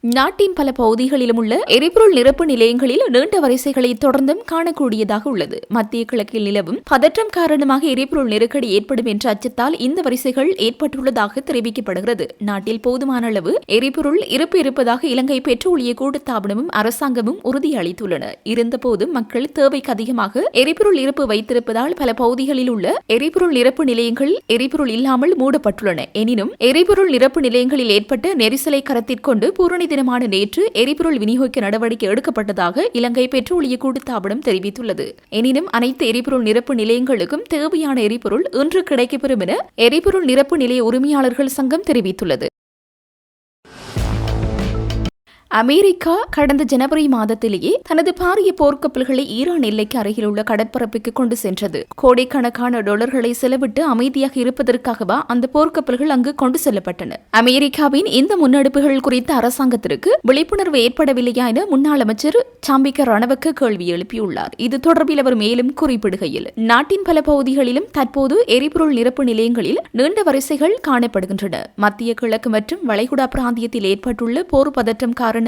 நாட்டின் பல பகுதிகளிலும் உள்ள எரிபொருள் நிரப்பு நிலையங்களில் நீண்ட வரிசைகளை தொடர்ந்தும் காணக்கூடியதாக உள்ளது. மத்திய கிழக்கில் நிலவும் பதற்றம் காரணமாக எரிபொருள் நெருக்கடி ஏற்படும் என்ற அச்சத்தால் இந்த வரிசைகள் ஏற்பட்டுள்ளதாக தெரிவிக்கப்படுகிறது. நாட்டில் போதுமான அளவு எரிபொருள் இருப்பு இருப்பதாக இலங்கை பெட்ரோலிய கூட்டுத்தாபனமும் அரசாங்கமும் உறுதியளித்துள்ளன. இருந்தபோதும் மக்கள் தேவைக்கு அதிகமாக எரிபொருள் இருப்பு வைத்திருப்பதால் பல பகுதிகளில் உள்ள எரிபொருள் நிரப்பு நிலையங்கள் எரிபொருள் இல்லாமல் மூடப்பட்டுள்ளன. எனினும் எரிபொருள் நிரப்பு நிலையங்களில் ஏற்பட்ட நெரிசலை கருத்திற்கொண்டு பூரணி தினமான நேற்று எரிபொருள் விநியோகிக்க நடவடிக்கை எடுக்கப்பட்டதாக இலங்கை பெட்ரோலிய கூட்டுத்தாபனம் தெரிவித்துள்ளது. எனினும் அனைத்து எரிபொருள் நிரப்பு நிலையங்களுக்கும் தேவையான எரிபொருள் இன்று கிடைக்கப்பெறும் என எரிபொருள் நிரப்பு நிலைய உரிமையாளர்கள் சங்கம் தெரிவித்துள்ளது. அமெரிக்கா கடந்த ஜனவரி மாதத்திலேயே தனது பாரிய போர்க்கப்பல்களை ஈரான் எல்லைக்கு அருகில் உள்ள கடற்பரப்புக்கு கொண்டு சென்றது. கோடிக்கணக்கான டாலர்களை செலவிட்டு அமைதியாக இருப்பதற்காகவா அந்த போர்க்கப்பல்கள் அங்கு கொண்டு செல்லப்பட்டன? அமெரிக்காவின் இந்த முன்னெடுப்புகள் குறித்த அரசாங்கத்திற்கு விழிப்புணர்வு ஏற்படவில்லையா என முன்னாள் அமைச்சர் சாம்பிக்க ரணவக்க கேள்வி எழுப்பியுள்ளார். இது தொடர்பில் அவர் மேலும் குறிப்பிடுகையில், நாட்டின் பல பகுதிகளிலும் தற்போது எரிபொருள் நிரப்பு நிலையங்களில் நீண்ட வரிசைகள் காணப்படுகின்றன. மத்திய கிழக்கு மற்றும் வளைகுடா பிராந்தியத்தில் ஏற்பட்டுள்ள போர் பதற்றம் காரணமாக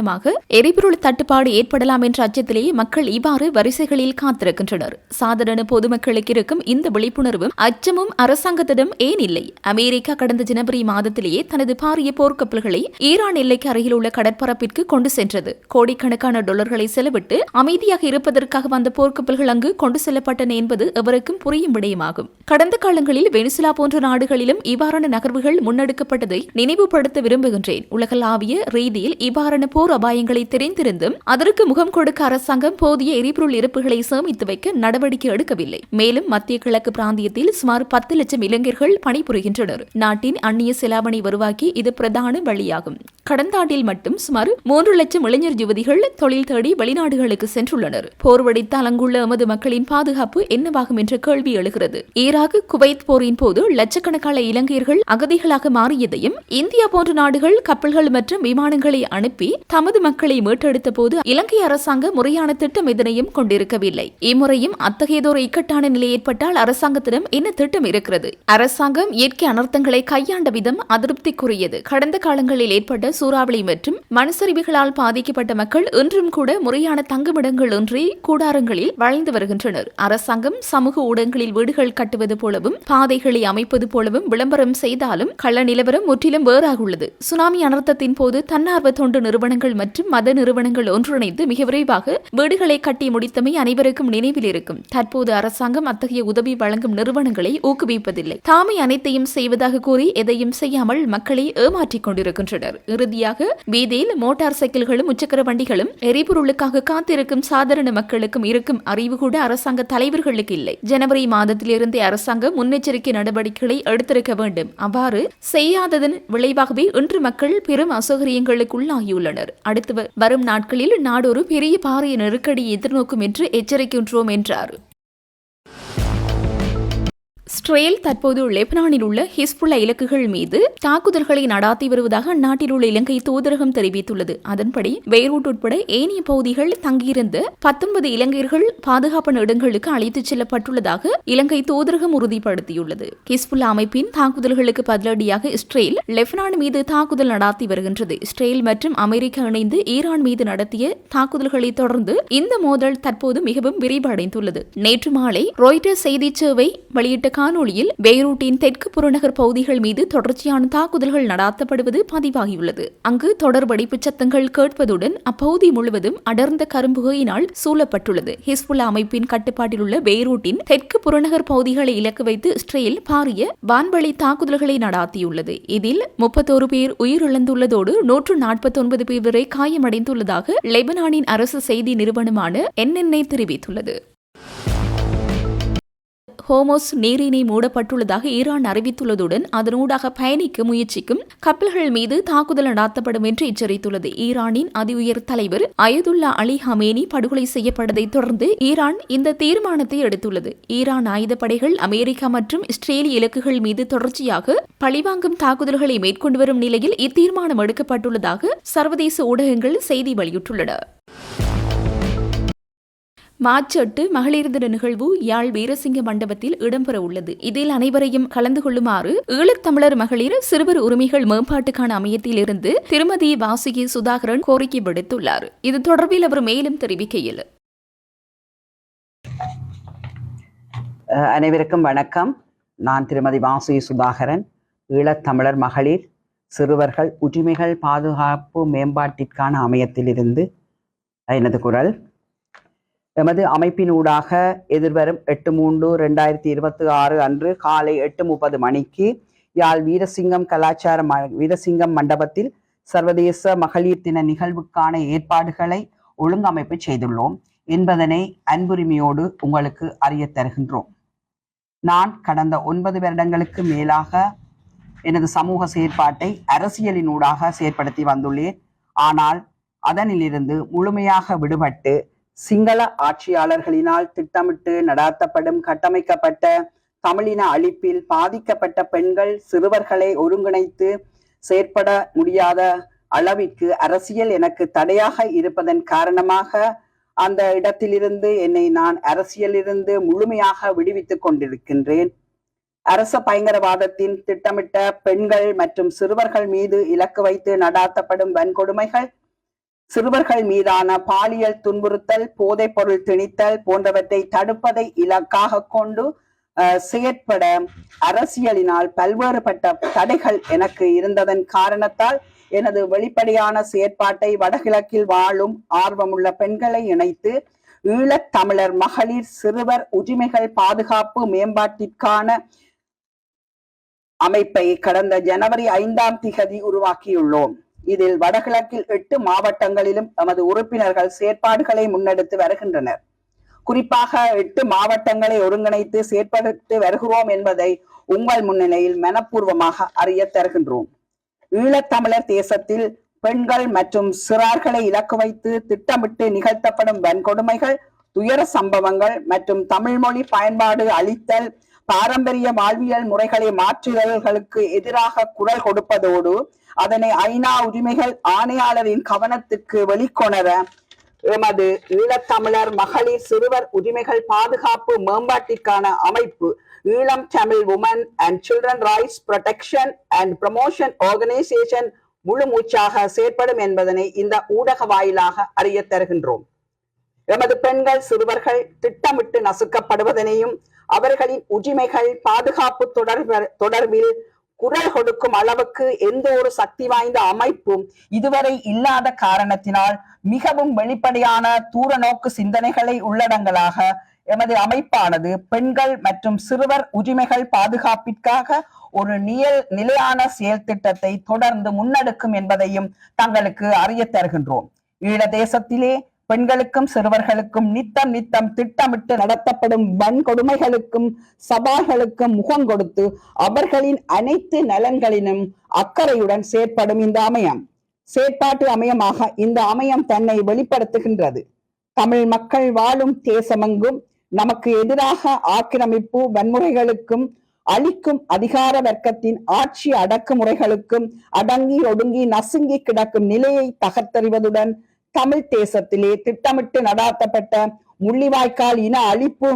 எரிபொருள் தட்டுப்பாடு ஏற்படலாம் என்ற அச்சத்திலேயே மக்கள் இவ்வாறு வரிசைகளில் காத்திருக்கின்றனர். சாதாரண பொதுமக்களுக்கு இருக்கும் இந்த விழிப்புணர்வும் அச்சமும் அரசாங்கத்திடம் ஏன் இல்லை? அமெரிக்கா கடந்த ஜனவரி மாதத்திலேயே தனது பாரிய போர்க்கப்பல்களை ஈரான் எல்லைக்கு அருகில் உள்ள கடற்பரப்பிற்கு கொண்டு சென்றது. கோடிக்கணக்கான டாலர்களை செலவிட்டு அமைதியாக இருப்பதற்காக வந்த போர்க்கப்பல்கள் அங்கு கொண்டு செல்லப்பட்டன என்பது எவருக்கும் புரியும் விடயமாகும். கடந்த காலங்களில் வெனிசுலா போன்ற நாடுகளிலும் இவ்வாறான நகர்வுகள் முன்னெடுக்கப்பட்டதை நினைவுபடுத்த விரும்புகின்றேன். உலகளாவிய ரீதியில் இவ்வாறான போர் அபாயங்களை தெரிந்திருந்தும் அதற்கு முகம் கொடுக்க அரசாங்கம் போதிய எரிபொருள் இருப்புகளை சேமித்து வைக்க நடவடிக்கை எடுக்கவில்லை. மேலும் மத்திய கிழக்கு பிராந்தியத்தில் சுமார் 10 லட்சம் இளைஞர்கள் பணிபுரிகின்றனர். நாட்டின் அந்நிய செலாவணி வருவாய்க்கு இது பிரதான வழியாகும். கடந்த ஆண்டில் மட்டும் சுமார் 3 லட்சம் இளைஞர் யுவதிகள் தொழில் தேடி வெளிநாடுகளுக்கு சென்றுள்ளனர். போர் வெடித்தால் அங்குள்ள எமது மக்களின் பாதுகாப்பு என்னவாகும் என்ற கேள்வி எழுகிறது. ஈராக் குவைத் போரின் போது லட்சக்கணக்கான இலங்கையர்கள் அகதிகளாக மாறியதையும், இந்தியா போன்ற நாடுகள் கப்பல்கள் மற்றும் விமானங்களை அனுப்பி தமது மக்களை மீட்டெடுத்த போது இலங்கை அரசாங்கம் முறையான திட்டம் எதனையும் கொண்டிருக்கவில்லை. இம்முறையும் அத்தகையதொரு இக்கட்டான நிலை ஏற்பட்டால் அரசாங்கத்திடம் என்ன திட்டம் இருக்கிறது? அரசாங்கம் இயற்கை அனர்த்தங்களை கையாண்ட விதம் அதிருப்திக்குரியது. கடந்த காலங்களில் ஏற்பட்ட சூறாவளி மற்றும் மண்சரிவுகளால் பாதிக்கப்பட்ட மக்கள் இன்றும் கூட முறையான தங்குமிடங்கள் இன்றி கூடாரங்களில் வாழ்ந்து வருகின்றனர். அரசாங்கம் சமூக ஊடகங்களில் வீடுகள் கட்டுவது போலவும் பாதைகளை அமைப்பது போலவும் விளம்பரம் செய்தாலும் கள நிலவரம் முற்றிலும் வேறாகுள்ளது. சுனாமி அனர்த்தத்தின் போது தன்னார்வ தொண்டு நிறுவனங்கள் மற்றும் மத நிறுவனங்கள் ஒன்றிணைந்து மிக விரைவாக வீடுகளை கட்டி முடித்தமை அனைவருக்கும் நினைவில் இருக்கும். தற்போது அரசாங்கம் அத்தகைய உதவி வழங்கும் நிறுவனங்களை ஊக்குவிப்பதில்லை. தாமே அனைத்தையும் செய்வதாக கூறி எதையும் செய்யாமல் மக்களை ஏமாற்றிக் கொண்டிருக்கின்றனர். இறுதியாக வீதியில் மோட்டார் சைக்கிள்களும் முச்சக்கர வண்டிகளும் எரிபொருளுக்காக காத்திருக்கும் சாதாரண மக்களுக்கும் இருக்கும் அறிவு கூட அரசாங்க தலைவர்களுக்கு இல்லை. ஜனவரி மாதத்திலிருந்தே அரசாங்கம் முன்னெச்சரிக்கை நடவடிக்கைகளை எடுத்திருக்க வேண்டும். அவ்வாறு செய்யாததன் விளைவாகவே இன்று மக்கள் பெரும் அசௌகரியங்களுக்கு உள்ளாகியுள்ளனர். அடுத்து வரும் நாட்களில் நாடு ஒரு பெரிய பாரிய நெருக்கடியை எதிர்நோக்கும் என்று எச்சரிக்கின்றோம் என்றார். இஸ்ரேல் தற்போது லெபனானில் உள்ள ஹிஸ்புல்லா இலக்குகள் மீது தாக்குதல்களை நடாத்தி வருவதாக அந்நாட்டில் உள்ள இலங்கை தூதரகம் தெரிவித்துள்ளது. அதன்படி பெய்ரூட் உட்பட ஏனைய பகுதிகள் தங்கியிருந்த 19 இலங்கையர்கள் பாதுகாப்பான இடங்களுக்கு அழைத்துச் செல்லப்பட்டுள்ளதாக இலங்கை தூதரகம் உறுதிப்படுத்தியுள்ளது. ஹிஸ்புல்லா அமைப்பின் தாக்குதல்களுக்கு பதிலடியாக இஸ்ரேல் லெபனான் மீது தாக்குதல் நடாத்தி வருகின்றது. இஸ்ரேல் மற்றும் அமெரிக்கா இணைந்து ஈரான் மீது நடத்திய தாக்குதல்களை தொடர்ந்து இந்த மோதல் தற்போது மிகவும் விரிவடைந்துள்ளது. நேற்று மாலை ராய்ட்டர்ஸ் செய்தி சேவை வெளியிட்ட காணொளியில் பெய்ரூட்டின் தெற்கு புறநகர் பகுதிகள் மீது தொடர்ச்சியான தாக்குதல்கள் நடாத்தப்படுவது பதிவாகியுள்ளது. அங்கு தொடர் வெடிப்புச் சத்தங்கள் கேட்பதுடன் அப்பகுதி முழுவதும் அடர்ந்த கரும்புகையினால் சூழப்பட்டுள்ளது. ஹிஸ்புல்லா அமைப்பின் கட்டுப்பாட்டில் உள்ள பெய்ரூட்டின் தெற்கு புறநகர் பகுதிகளை இலக்கு வைத்து இஸ்ரேல் பாரிய வான்வழி தாக்குதல்களை நடாத்தியுள்ளது. இதில் 31 பேர் உயிரிழந்துள்ளதோடு 149 பேர் வரை காயமடைந்துள்ளதாக லெபனானின் அரசு செய்தி நிறுவனமான NNA தெரிவித்துள்ளது. ஹோமோஸ் நீரிணை மூடப்பட்டுள்ளதாக ஈரான் அறிவித்துள்ளதுடன் அதனூடாக பயணிக்க முயற்சிக்கும் கப்பல்கள் மீது தாக்குதல் நடாத்தப்படும் என்று எச்சரித்துள்ளது. ஈரானின் அதி உயர் தலைவர் அயதுல்லா அலி ஹமேனி படுகொலை செய்யப்பட்டதை தொடர்ந்து ஈரான் இந்த தீர்மானத்தை எடுத்துள்ளது. ஈரான் ஆயுதப்படைகள் அமெரிக்கா மற்றும் இஸ்ரேலிய இலக்குகள் மீது தொடர்ச்சியாக பழிவாங்கும் தாக்குதல்களை மேற்கொண்டு வரும் நிலையில் இத்தீர்மானம் எடுக்கப்பட்டுள்ளதாக சர்வதேச ஊடகங்கள் செய்தி வெளியிட்டுள்ளன. மார்ச் 8 மகளிர் தின நிகழ்வு யாழ் வீரசிங்க மண்டபத்தில் இடம்பெற உள்ளது. இதில் அனைவரையும் கலந்து கொள்ளுமாறு ஈழத்தமிழர் மகளிர் சிறுவர் உரிமைகள் மேம்பாட்டுக்கான அமையத்திலிருந்து திருமதி வாசுகி சுதாகரன் கோரிக்கை விடுத்துள்ளார். இது தொடர்பில் அவர் மேலும் தெரிவிக்கையில், அனைவருக்கும் வணக்கம். நான் திருமதி வாசுகி சுதாகரன், ஈழத்தமிழர் மகளிர் சிறுவர்கள் உரிமைகள் பாதுகாப்பு மேம்பாட்டிற்கான அமையத்திலிருந்து எனது குரல். எமது அமைப்பினூடாக எதிர்வரும் 8/3/2026 அன்று காலை 8:30 மணிக்கு யாழ் வீரசிங்கம் மண்டபத்தில் சர்வதேச மகளிர் தின நிகழ்வுக்கான ஏற்பாடுகளை ஒழுங்கமைப்பு செய்துள்ளோம் என்பதனை அன்புரிமையோடு உங்களுக்கு அறிய தருகின்றோம். நான் கடந்த 9 வருடங்களுக்கு மேலாக எனது சமூக செயற்பாட்டை அரசியலினூடாக செயற்படுத்தி வந்துள்ளேன். ஆனால் அதனிலிருந்து முழுமையாக விடுபட்டு சிங்கள ஆட்சியாளர்களினால் திட்டமிட்டு நடாத்தப்படும் கட்டமைக்கப்பட்ட தமிழின அழிப்பில் பாதிக்கப்பட்ட பெண்கள் சிறுவர்களை ஒருங்கிணைத்து செயற்பட முடியாத அளவிற்கு அரசியல் எனக்கு தடையாக இருப்பதன் காரணமாக அந்த இடத்திலிருந்து என்னை நான் அரசியலிருந்து முழுமையாக விடுவித்துக் கொண்டிருக்கின்றேன். அரச பயங்கரவாதத்தின் திட்டமிட்ட பெண்கள் மற்றும் சிறுவர்கள் மீது இலக்கு வைத்து நடாத்தப்படும் வன்கொடுமைகள், சிறுவர்கள் மீதான பாலியல் துன்புறுத்தல், போதைப் பொருள் திணித்தல் போன்றவற்றை தடுப்பதை இலக்காக கொண்டு செயற்பட அரசியலினால் பல்வேறுபட்ட தடைகள் எனக்கு இருந்ததன் காரணத்தால் எனது வெளிப்படையான செயற்பாட்டை வடகிழக்கில் வாழும் ஆர்வமுள்ள பெண்களை இணைத்து ஈழத்தமிழர் மகளிர் சிறுவர் உரிமைகள் பாதுகாப்பு மேம்பாட்டிற்கான அமைப்பை கடந்த ஜனவரி 5 உருவாக்கியுள்ளோம். இதில் வடகிழக்கில் 8 மாவட்டங்களிலும் எமது உறுப்பினர்கள் செயற்பாடுகளை முன்னெடுத்து வருகின்றனர். குறிப்பாக 8 மாவட்டங்களை ஒருங்கிணைத்து செயற்படுத்தி வருகிறோம் என்பதை உங்கள் முன்னிலையில் மனப்பூர்வமாக அறிய தருகின்றோம். ஈழத்தமிழர் தேசத்தில் பெண்கள் மற்றும் சிறார்களை இலக்கு வைத்து திட்டமிட்டு நிகழ்த்தப்படும் வன்கொடுமைகள், துயர சம்பவங்கள் மற்றும் தமிழ் மொழி பயன்பாடு அளித்தல், பாரம்பரிய வாழ்வியல் முறைகளை மாற்றுதல்களுக்கு எதிராக குரல் கொடுப்பதோடு அதனை ஐநா உரிமைகள் ஆணையாளரின் கவனத்துக்கு வெளிக்கொணர எமது ஈழத்தமிழர் மகளிர் சிறுவர் உரிமைகள் பாதுகாப்பு மேம்பாட்டிற்கான அமைப்பு Eelam Tamil women and children rights protection and promotion organisation முழு மூச்சாக செயற்படும் என்பதனை இந்த ஊடக வாயிலாக அறிய தருகின்றோம். எமது பெண்கள் சிறுவர்கள் திட்டமிட்டு நசுக்கப்படுவதனையும் அவர்களின் உரிமைகள் பாதுகாப்பு தொடர்பில் குரல் கொடுக்கும் அளவுக்கு எந்த ஒரு சக்தி வாய்ந்த அமைப்பும் இதுவரை இல்லாத காரணத்தினால் மிகவும் வெளிப்படையான தூர நோக்கு சிந்தனைகளை உள்ளடங்கலாக எமது அமைப்பானது பெண்கள் மற்றும் சிறுவர் உரிமைகள் பாதுகாப்பிற்காக ஒரு நிலையான செயல் திட்டத்தை தொடர்ந்து முன்னெடுக்கும் என்பதையும் தங்களுக்கு அறிய தருகின்றோம். ஈழ தேசத்திலே பெண்களுக்கும் சிறுவர்களுக்கும் நித்தம் திட்டமிட்டு நடத்தப்படும் வன்கொடுமைகளுக்கும் சவால்களுக்கும் முகம் கொடுத்து அவர்களின் அனைத்து நலன்களிலும் அக்கறையுடன் செயற்படும் இந்த அமையம் செயற்பாட்டு அமையமாக இந்த அமையம் தன்னை வெளிப்படுத்துகின்றது. தமிழ் மக்கள் வாழும் தேசமெங்கும் நமக்கு எதிராக ஆக்கிரமிப்பு வன்முறைகளுக்கும் அளிக்கும் அதிகார வர்க்கத்தின் ஆட்சி அடக்குமுறைகளுக்கும் அடங்கி ஒடுங்கி நசுங்கி கிடக்கும் நிலையை தகர்த்தறிவதுடன் தமிழ் தேசத்திலே திட்டமிட்டு நடாத்தப்பட்ட முள்ளிவாய்க்கால் இன அழிப்பு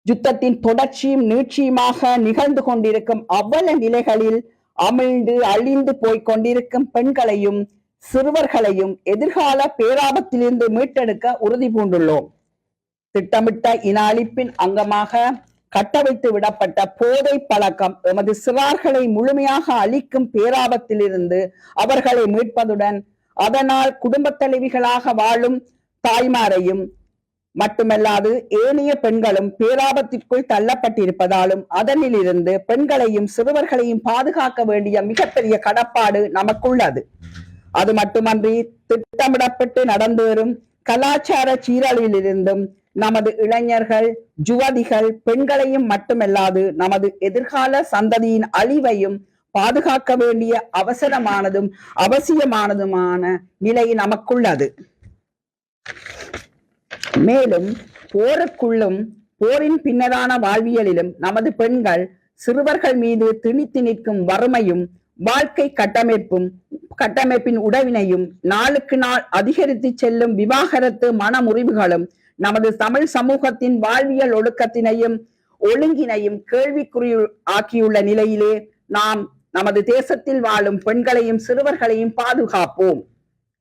யுத்தத்தின் தொடர்ச்சியும் நீட்சியுமாக நிகழ்ந்து கொண்டிருக்கும் அவ்வள நிலைகளில் அமிழ்ந்து அழிந்து போய்க் கொண்டிருக்கும் பெண்களையும் சிறுவர்களையும் எதிர்கால பேராபத்திலிருந்து மீட்டெடுக்க உறுதி பூண்டுள்ளோம். திட்டமிட்ட இன அழிப்பின் அங்கமாக கட்டவிழ்த்து விடப்பட்ட போதை பழக்கம் எமது சிறார்களை முழுமையாக அழிக்கும் பேராபத்திலிருந்து அவர்களை மீட்பதுடன் அதனால் குடும்ப தலைவிகளாக வாழும் தாய்மாரையும் மட்டுமல்லாது ஏனைய பெண்களும் பேராபத்திற்குள் தள்ளப்பட்டிருப்பதாலும் அதனிலிருந்து பெண்களையும் சிறுவர்களையும் பாதுகாக்க வேண்டிய மிகப்பெரிய கடப்பாடு நமக்குள்ளது. அது மட்டுமன்றி திட்டமிடப்பட்டு நடந்து வரும் கலாச்சார சீரழிலிருந்தும் நமது இளைஞர்கள் யுவதிகள் பெண்களையும் மட்டுமல்லாது நமது எதிர்கால சந்ததியின் அழிவையும் பாதுகாக்க வேண்டிய அவசரமானதும் அவசியமானதுமான நிலை நமக்குள்ளது. மேலும் போருக்குள்ளும் போரின் பின்னரான வாழ்வியலிலும் நமது பெண்கள் சிறுவர்கள் மீது திணித்து நிற்கும் வறுமையும் வாழ்க்கை கட்டமைப்பின் உடவினையும் நாளுக்கு நாள் அதிகரித்து செல்லும் விவாகரத்து மனமுறிவுகளும் நமது தமிழ் சமூகத்தின் வாழ்வியல் ஒழுக்கத்தினையும் ஒழுங்கினையும் கேள்விக்குறி ஆக்கியுள்ள நிலையிலே நாம் நமது தேசத்தில் வாழும் பெண்களையும் சிறுவர்களையும் பாதுகாப்போம்.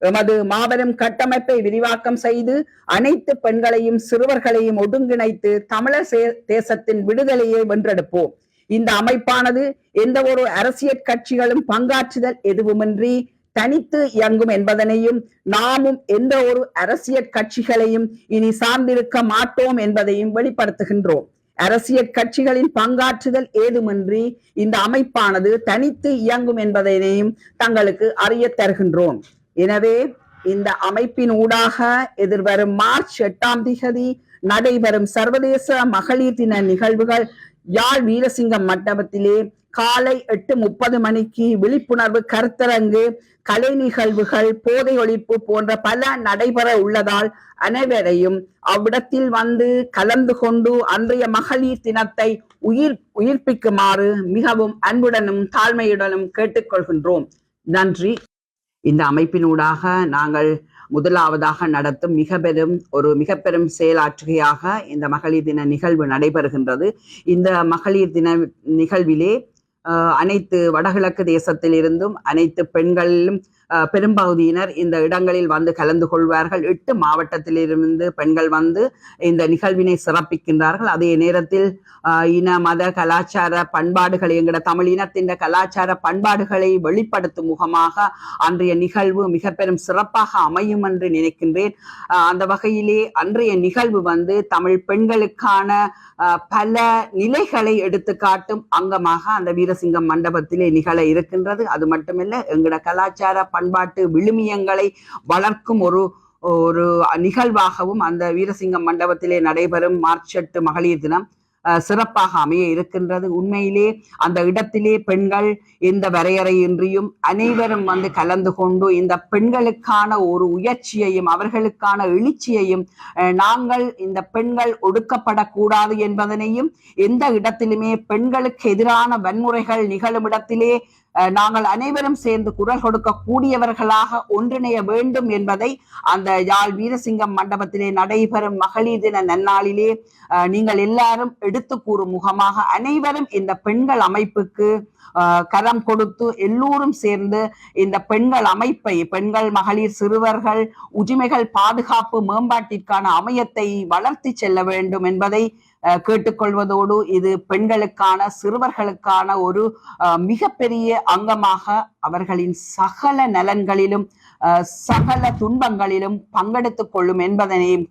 எமது மாபெரும் கட்டமைப்பை விரிவாக்கம் செய்து அனைத்து பெண்களையும் சிறுவர்களையும் ஒருங்கிணைத்து தமிழர் தேசத்தின் விடுதலையை வென்றெடுப்போம். இந்த அமைப்பானது எந்த ஒரு அரசியல் கட்சிகளும் பங்காற்றுதல் எதுவுமின்றி தனித்து இயங்கும் என்பதனையும் நாமும் எந்த ஒரு அரசியல் கட்சிகளையும் இனி சார்ந்திருக்க மாட்டோம் என்பதையும் வெளிப்படுத்துகின்றோம். அரசியல் கட்சிகளின் பங்காற்றுதல் ஏதுமின்றி இந்த அமைப்பானது தனித்து இயங்கும் என்பதனையும் தங்களுக்கு அறிய தருகின்றோம். எனவே இந்த அமைப்பின் ஊடாக எதிர்வரும் மார்ச் 8 நடைபெறும் சர்வதேச மகளிர் தின நிகழ்வுகள் யாழ் வீரசிங்கம் மண்டபத்திலே காலை 8:30 மணிக்கு விழிப்புணர்வு கருத்தரங்கு, கலை நிகழ்வுகள், போதை ஒழிப்பு போன்ற பல நடைபெற உள்ளதால் அனைவரையும் அவ்விடத்தில் வந்து கலந்து கொண்டு அன்றைய மகளிர் தினத்தை உயிர்ப்பிக்குமாறு மிகவும் அன்புடனும் தாழ்மையுடனும் கேட்டுக்கொள்கின்றோம். நன்றி. இந்த அமைப்பினூடாக நாங்கள் முதலாவதாக நடத்தும் மிக பெரும் செயலாற்றுகையாக இந்த மகளிர் தின நிகழ்வு நடைபெறுகின்றது. இந்த மகளிர் தின நிகழ்விலே அனைத்து வடகிழக்கு தேசத்தில் இருந்தும் அனைத்து பெண்களிலும் பெரும்பகுதியினர் இந்த இடங்களில் வந்து கலந்து கொள்வார்கள். 8 மாவட்டத்திலிருந்து பெண்கள் வந்து இந்த நிகழ்வினை சிறப்பிக்கின்றார்கள். அதே நேரத்தில் இன மத கலாச்சார பண்பாடுகளை எங்கட தமிழ் இனத்தின் கலாச்சார பண்பாடுகளை வெளிப்படுத்தும் முகமாக அன்றைய நிகழ்வு மிக பெரும் சிறப்பாக அமையும் என்று நினைக்கின்றேன். அந்த வகையிலே அன்றைய நிகழ்வு வந்து தமிழ் பெண்களுக்கான பல நிலைகளை எடுத்து காட்டும் அங்கமாக அந்த வீரசிங்கம் மண்டபத்திலே நிகழ இருக்கின்றது. அது மட்டுமல்ல, எங்கட கலாச்சார பண்பாட்டு விழுமியங்களை வளர்க்கும் ஒரு நிகழ்வாகவும் அந்த வீரசிங்கம் மண்டபத்திலே நடைபெறும் மார்ச் 8 மகளிர் தினம் சிறப்பாக அமைய இருக்கின்றது. உண்மையிலே அந்த இடத்திலே பெண்கள் எந்த வரையறையின்றியும் அனைவரும் வந்து கலந்து கொண்டு இந்த பெண்களுக்கான ஒரு உயர்ச்சியையும் அவர்களுக்கான எழுச்சியையும் நாங்கள் இந்த பெண்கள் ஒடுக்கப்படக்கூடாது என்பதனையும் எந்த இடத்திலுமே பெண்களுக்கு எதிரான வன்முறைகள் நிகழும் இடத்திலே நாங்கள் அனைவரும் சேர்ந்து குரல் கொடுக்க கூடியவர்களாக ஒன்றிணைய வேண்டும் என்பதை அந்த யாழ் வீரசிங்கம் மண்டபத்திலே நடைபெறும் மகளிர் தின நன்னாளிலே நீங்கள் எல்லாரும் எடுத்து கூறும் முகமாக அனைவரும் இந்த பெண்கள் அமைப்புக்கு கரம் கொடுத்து எல்லோரும் சேர்ந்து இந்த பெண்கள் அமைப்பை பெண்கள் மகளிர் சிறுவர்கள் உரிமைகள் பாதுகாப்பு மேம்பாட்டிற்கான அமையத்தை வளர்த்தி செல்ல வேண்டும் என்பதை கேட்டுக்கொள்வதோடு இது பெண்களுக்கான சிறுவர்களுக்கான ஒரு மிகப்பெரிய அங்கமாக அவர்களின் சகல நலன்களிலும் சகல துன்பங்களிலும் பங்கெடுத்துக் கொள்ளும் என்பதனையும்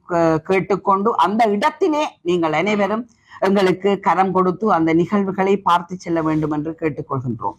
கேட்டுக்கொண்டு அந்த இடத்திலே நீங்கள் அனைவரும் எங்களுக்கு கரம் கொடுத்து அந்த நிகழ்வுகளை பார்த்து செல்ல வேண்டும் என்று கேட்டுக்கொள்கின்றோம்.